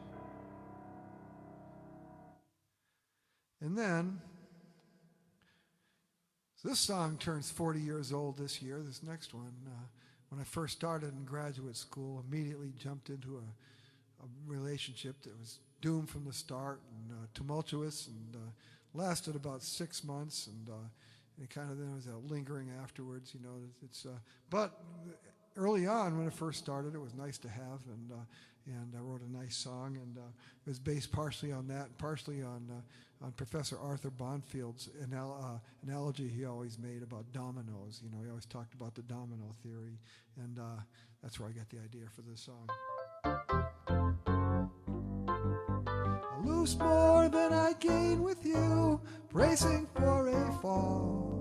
And then, this song turns 40 years old this year, this next one. When I first started in graduate school, immediately jumped into a relationship that was doomed from the start and tumultuous and lasted about 6 months, and it kind of then was lingering afterwards, you know. But early on when it first started, it was nice to have, and I wrote a nice song, and it was based partially on that and partially on Professor Arthur Bonfield's analogy he always made about dominoes. You know, he always talked about the domino theory, and that's where I got the idea for this song. I lose more than I gain with you, bracing for a fall.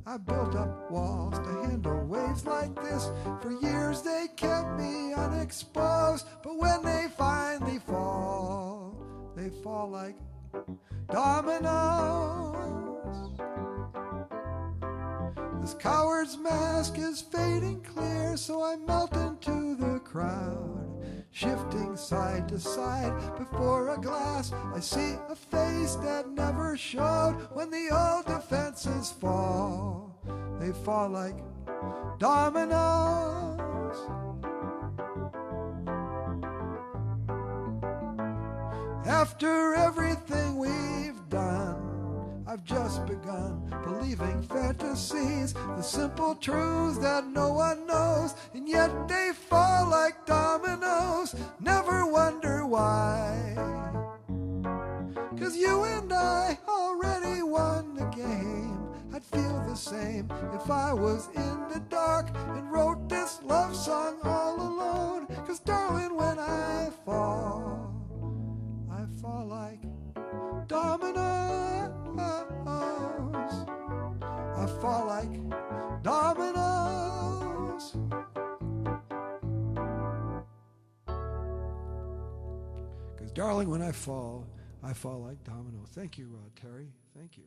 I built up walls to handle waves like this. For years they kept me unexposed, but when they finally fall, they fall like dominoes. This coward's mask is fading clear, so I melt into the crowd, shift drifting side to side before a glass. I see a face that never showed. When the old defenses fall, they fall like dominoes. After everything we've done, I've just begun believing fantasies, the simple truths that no one knows, and yet they fall like dominoes. Never wonder why, 'cause you and I already won the game. I'd feel the same if I was in the dark and wrote this love song all alone. 'Cause darling, when I fall like dominoes. I fall like dominoes. 'Cause darling, when I fall like dominoes. Thank you, Terry. Thank you.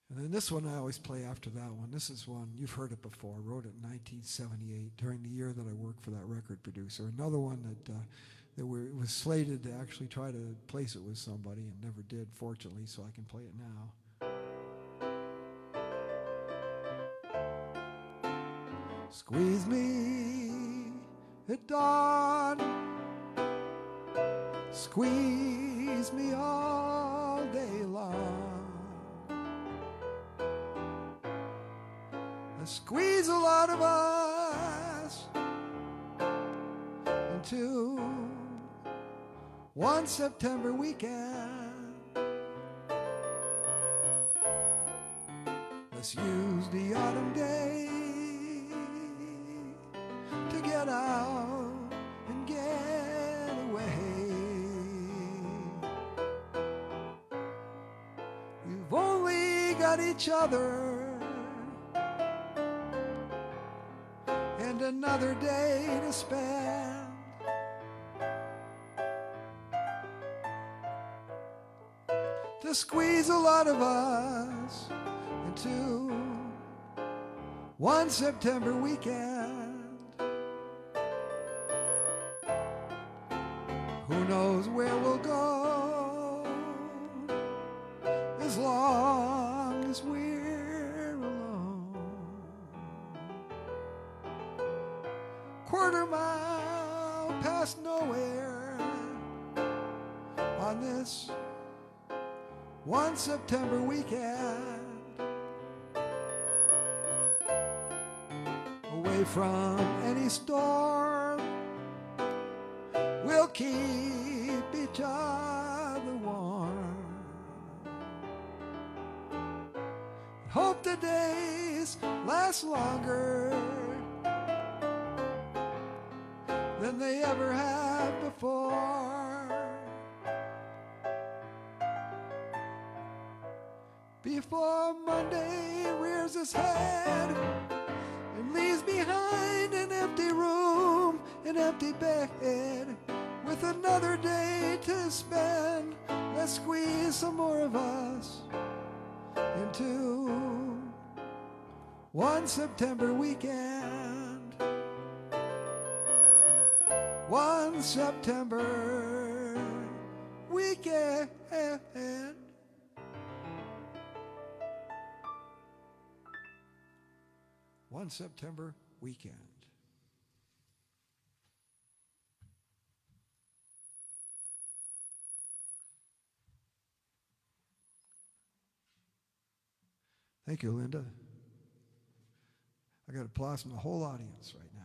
And then this one I always play after that one. This is one, you've heard it before. I wrote it in 1978 during the year that I worked for that record producer. Another one that was slated to actually try to place it with somebody and never did, fortunately, so I can play it now. Squeeze me at dawn, squeeze me all day long. Squeeze a lot of us into one September weekend. Let's use the autumn day to get out and get away. We've only got each other and another day to spend. To squeeze a lot of us into one September weekend. Who knows where we'll go as long as we're alone. Quarter mile past nowhere on this one September weekend, away from any storm, we'll keep each other warm. Hope the days last longer than they ever have before. Before Monday rears its head and leaves behind an empty room, an empty bed, with another day to spend. Let's squeeze some more of us into one September weekend. One September weekend. One September weekend. Thank you, Linda. I got applause from the whole audience right now.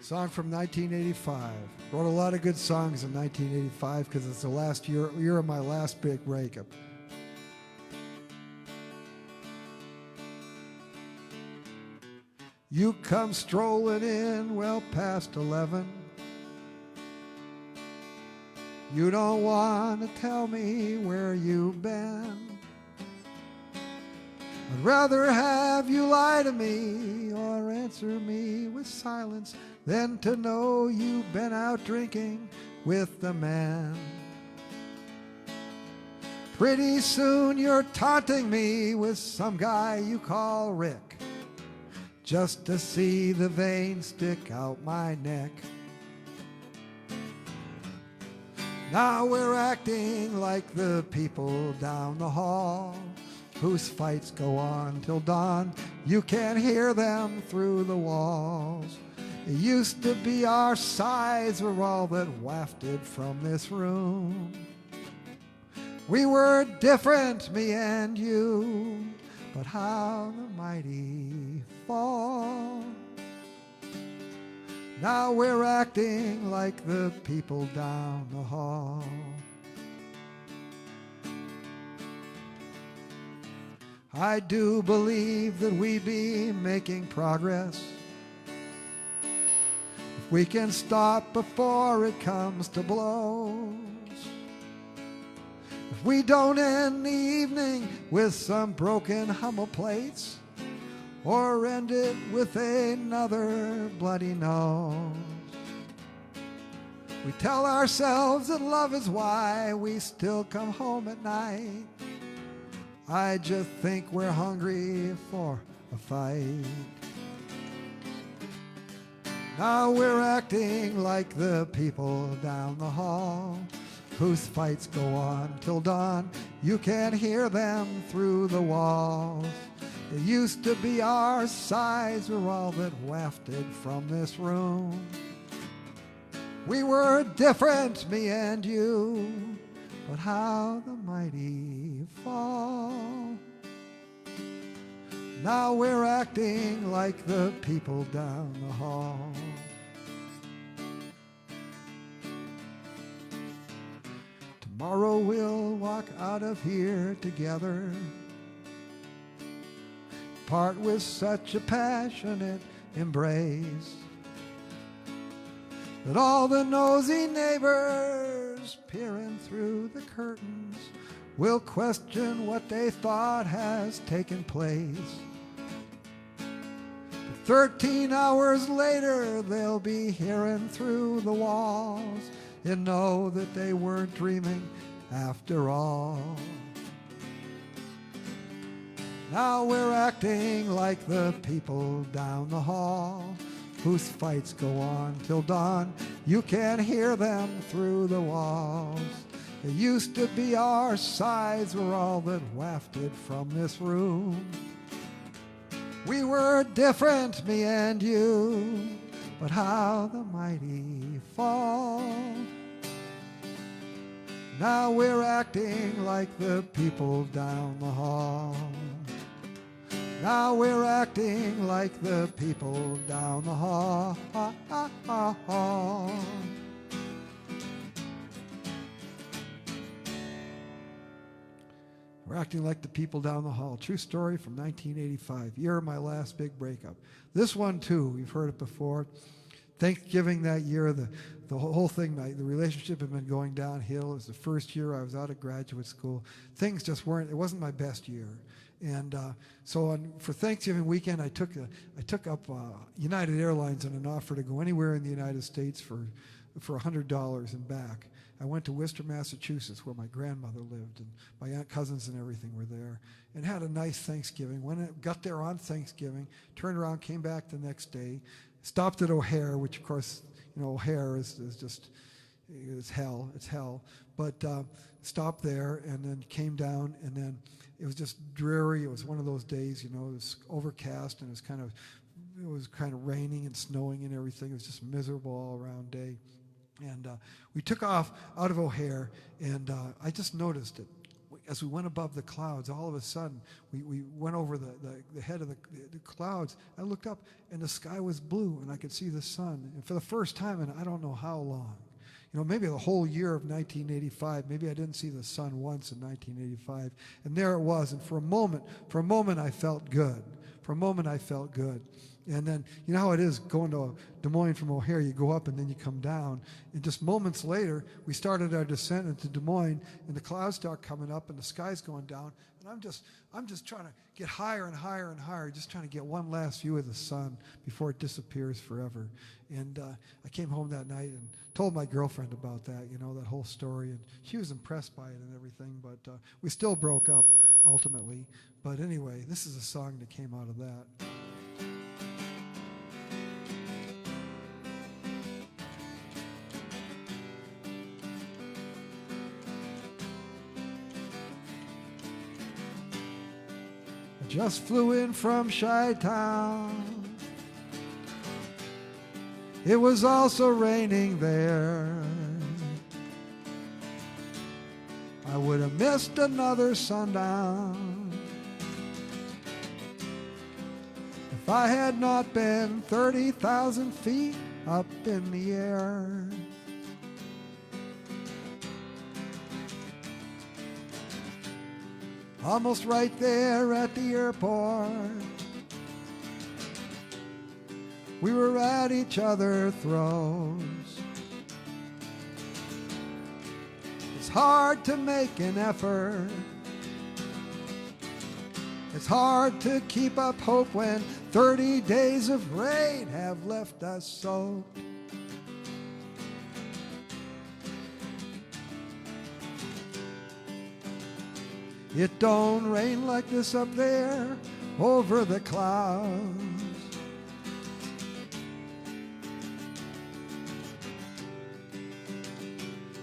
Song from 1985. Wrote a lot of good songs in 1985 because it's the last year of my last big breakup. You come strolling in well past 11. You don't want to tell me where you've been. I'd rather have you lie to me or answer me with silence than to know you've been out drinking with the man. Pretty soon you're taunting me with some guy you call Rick, just to see the vein stick out my neck. Now we're acting like the people down the hall, whose fights go on till dawn. You can't hear them through the walls. It used to be our sighs were all that wafted from this room. We were different, me and you, but how the mighty fall. Now we're acting like the people down the hall. I do believe that we be making progress if we can stop before it comes to blows. If we don't end the evening with some broken humble plates, or end it with another bloody nose. We tell ourselves that love is why we still come home at night. I just think we're hungry for a fight. Now we're acting like the people down the hall, whose fights go on till dawn. You can't hear them through the walls. It used to be our sighs were all that wafted from this room. We were different, me and you, but how the mighty fall. Now we're acting like the people down the hall. Tomorrow we'll walk out of here together, part with such a passionate embrace that all the nosy neighbors peering through the curtains will question what they thought has taken place. But 13 hours later they'll be hearing through the walls and know that they weren't dreaming after all. Now we're acting like the people down the hall, whose fights go on till dawn. You can't hear them through the walls. It used to be our sighs were all that wafted from this room. We were different, me and you, but how the mighty fall. Now we're acting like the people down the hall. Now we're acting like the people down the hall. We're acting like the people down the hall. True story from 1985, year of my last big breakup. This one too, we've heard it before. Thanksgiving that year, the whole thing, the relationship had been going downhill. It was the first year I was out of graduate school. Things just weren't, it wasn't my best year. And so for Thanksgiving weekend, I took up United Airlines on an offer to go anywhere in the United States for $100 and back. I went to Worcester, Massachusetts, where my grandmother lived, and my aunt, cousins, and everything were there, and had a nice Thanksgiving. When I got there on Thanksgiving, turned around, came back the next day, stopped at O'Hare, which of course, you know, O'Hare is just, it's hell, but stopped there and then came down, and then it was just dreary. It was one of those days, you know, it was overcast, and it was kind of raining and snowing and everything. It was just a miserable all around day. And we took off out of O'Hare, and I just noticed it. As we went above the clouds, all of a sudden, we went over the head of the clouds. I looked up, and the sky was blue, and I could see the sun. And for the first time in I don't know how long, you know, maybe the whole year of 1985, maybe I didn't see the sun once in 1985. And there it was, and for a moment I felt good. For a moment I felt good. And then, you know how it is going to Des Moines from O'Hare, you go up and then you come down. And just moments later, we started our descent into Des Moines, and the clouds start coming up and the sky's going down. And I'm just trying to get higher and higher and higher, just trying to get one last view of the sun before it disappears forever. And I came home that night and told my girlfriend about that, you know, that whole story. And she was impressed by it and everything, but we still broke up ultimately. But anyway, this is a song that came out of that. Just flew in from Chi-Town. It was also raining there. I would have missed another sundown if I had not been 30,000 feet up in the air. Almost right there at the airport, we were at each other's throats. It's hard to make an effort. It's hard to keep up hope when 30 days of rain have left us soaked. It don't rain like this up there over the clouds.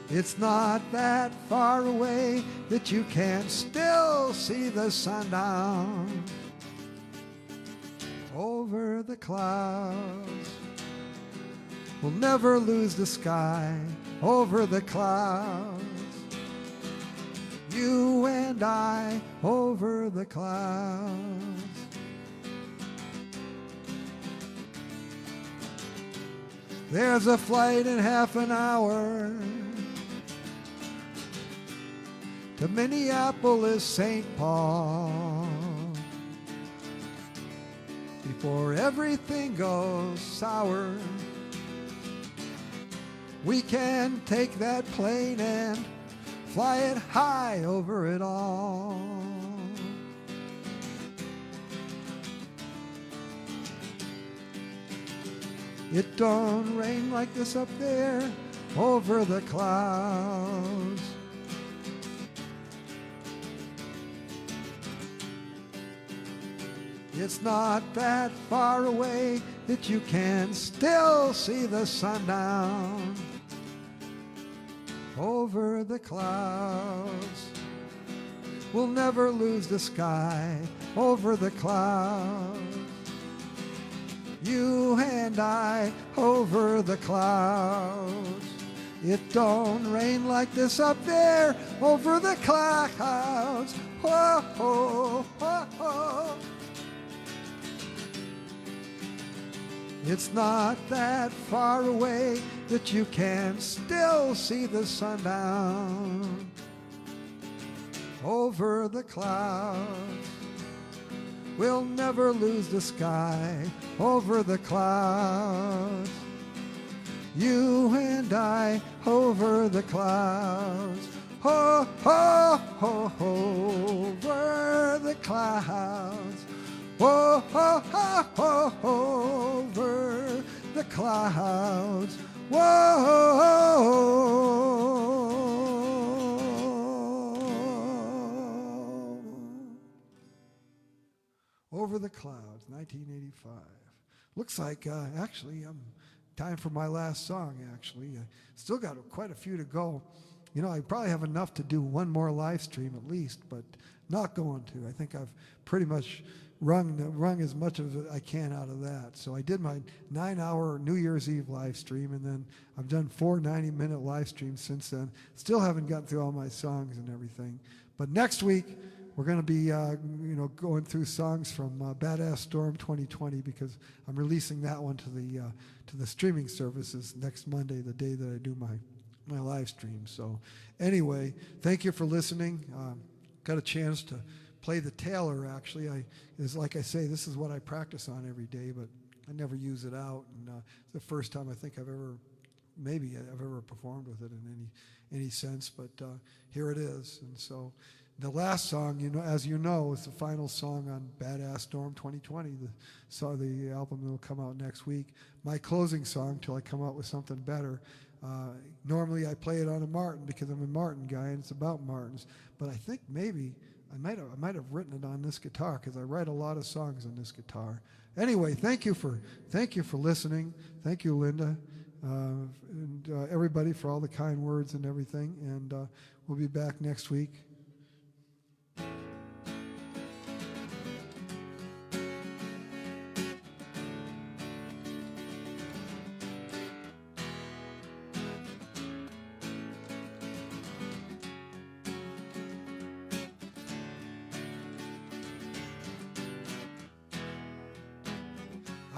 It's not that far away that you can still see the sundown over the clouds. We'll never lose the sky over the clouds. You and I over the clouds. There's a flight in half an hour to Minneapolis, St. Paul, before everything goes sour. We can take that plane and fly it high over it all. It don't rain like this up there over the clouds. It's not that far away that you can still see the sundown over the clouds. We'll never lose the sky over the clouds. You and I over the clouds. It don't rain like this up there over the clouds. Whoa, whoa, whoa, whoa. It's not that far away that you can still see the sundown over the clouds. We'll never lose the sky over the clouds. You and I over the clouds. Ho, ho, ho, ho, over the clouds. Whoa, ho, ho, ho, ho, over the clouds. Whoa. Over the Clouds, 1985. Looks like, actually, time for my last song, actually. Still got quite a few to go. You know, I probably have enough to do one more live stream at least, but not going to. I think I've pretty much wrung as much as I can out of that. So I did my 9-hour New Year's Eve live stream, and then I've done 4 90-minute live streams since then. Still haven't gotten through all my songs and everything. But next week, we're going to be going through songs from Badass Storm 2020, because I'm releasing that one to the streaming services next Monday, the day that I do my live stream. So anyway, thank you for listening. Got a chance to play the Taylor, actually. Like I say, this is what I practice on every day, but I never use it out, and it's the first time I think I've ever performed with it in any sense. But here it is, and so the last song, as you know, is the final song on Badass Storm 2020. The album that will come out next week. My closing song till I come out with something better. Normally I play it on a Martin because I'm a Martin guy and it's about Martins. But I think maybe I might have written it on this guitar because I write a lot of songs on this guitar. Anyway, thank you for listening. Thank you, Linda, and everybody for all the kind words and everything. And we'll be back next week.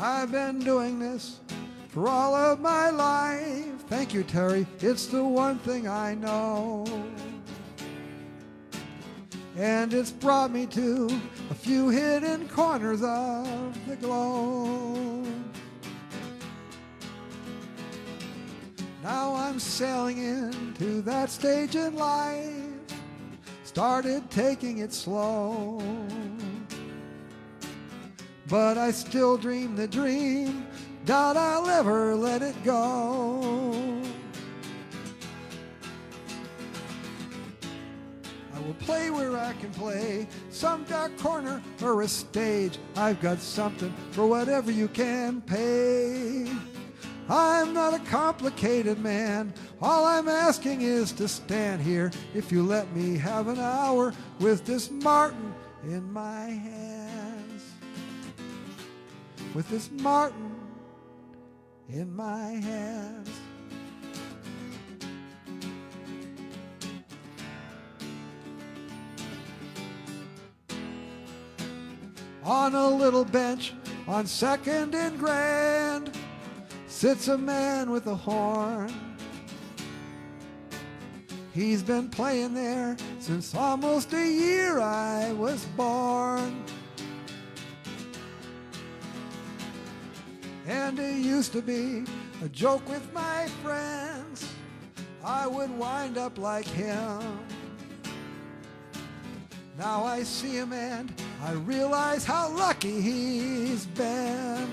I've been doing this for all of my life. Thank you, Terry. It's the one thing I know. And it's brought me to a few hidden corners of the globe. Now I'm sailing into that stage in life. Started taking it slow. But I still dream the dream, doubt I'll ever let it go. I will play where I can play, some dark corner or a stage. I've got something for whatever you can pay. I'm not a complicated man, all I'm asking is to stand here if you let me have an hour with this Martin in my hands. With this Martin in my hands. On a little bench on 2nd and Grand sits a man with a horn. He's been playing there since almost a year I was born. And it used to be a joke with my friends. I would wind up like him. Now I see him and I realize how lucky he's been.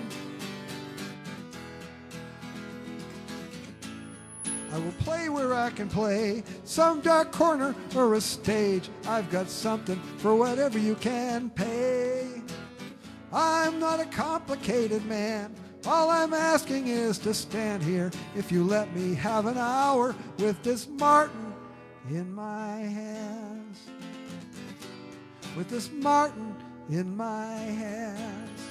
I will play where I can play, some dark corner or a stage. I've got something for whatever you can pay. I'm not a complicated man. All I'm asking is to stand here if you let me have an hour with this Martin in my hands. With this Martin in my hands.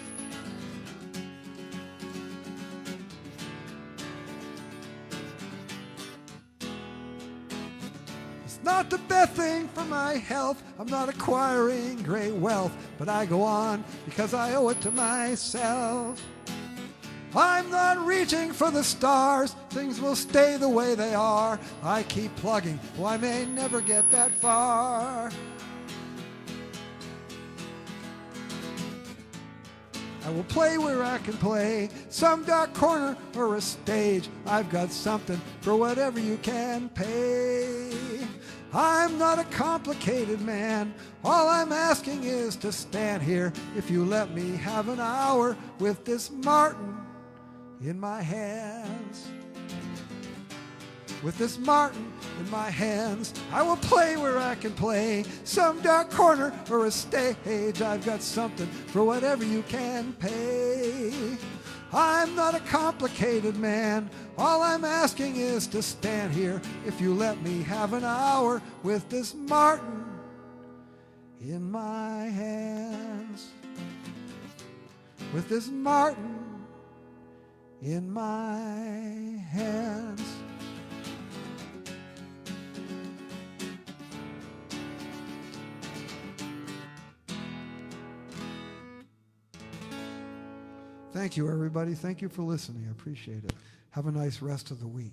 It's not the best thing for my health. I'm not acquiring great wealth, but I go on because I owe it to myself. I'm not reaching for the stars, things will stay the way they are. I keep plugging, though I may never get that far. I will play where I can play, some dark corner or a stage. I've got something for whatever you can pay. I'm not a complicated man, all I'm asking is to stand here if you let me have an hour with this Martin in my hands. With this Martin in my hands, I will play where I can play, some dark corner or a stage. I've got something for whatever you can pay. I'm not a complicated man, all I'm asking is to stand here if you let me have an hour with this Martin in my hands. With this Martin in my hands. Thank you, everybody. Thank you for listening. I appreciate it. Have a nice rest of the week.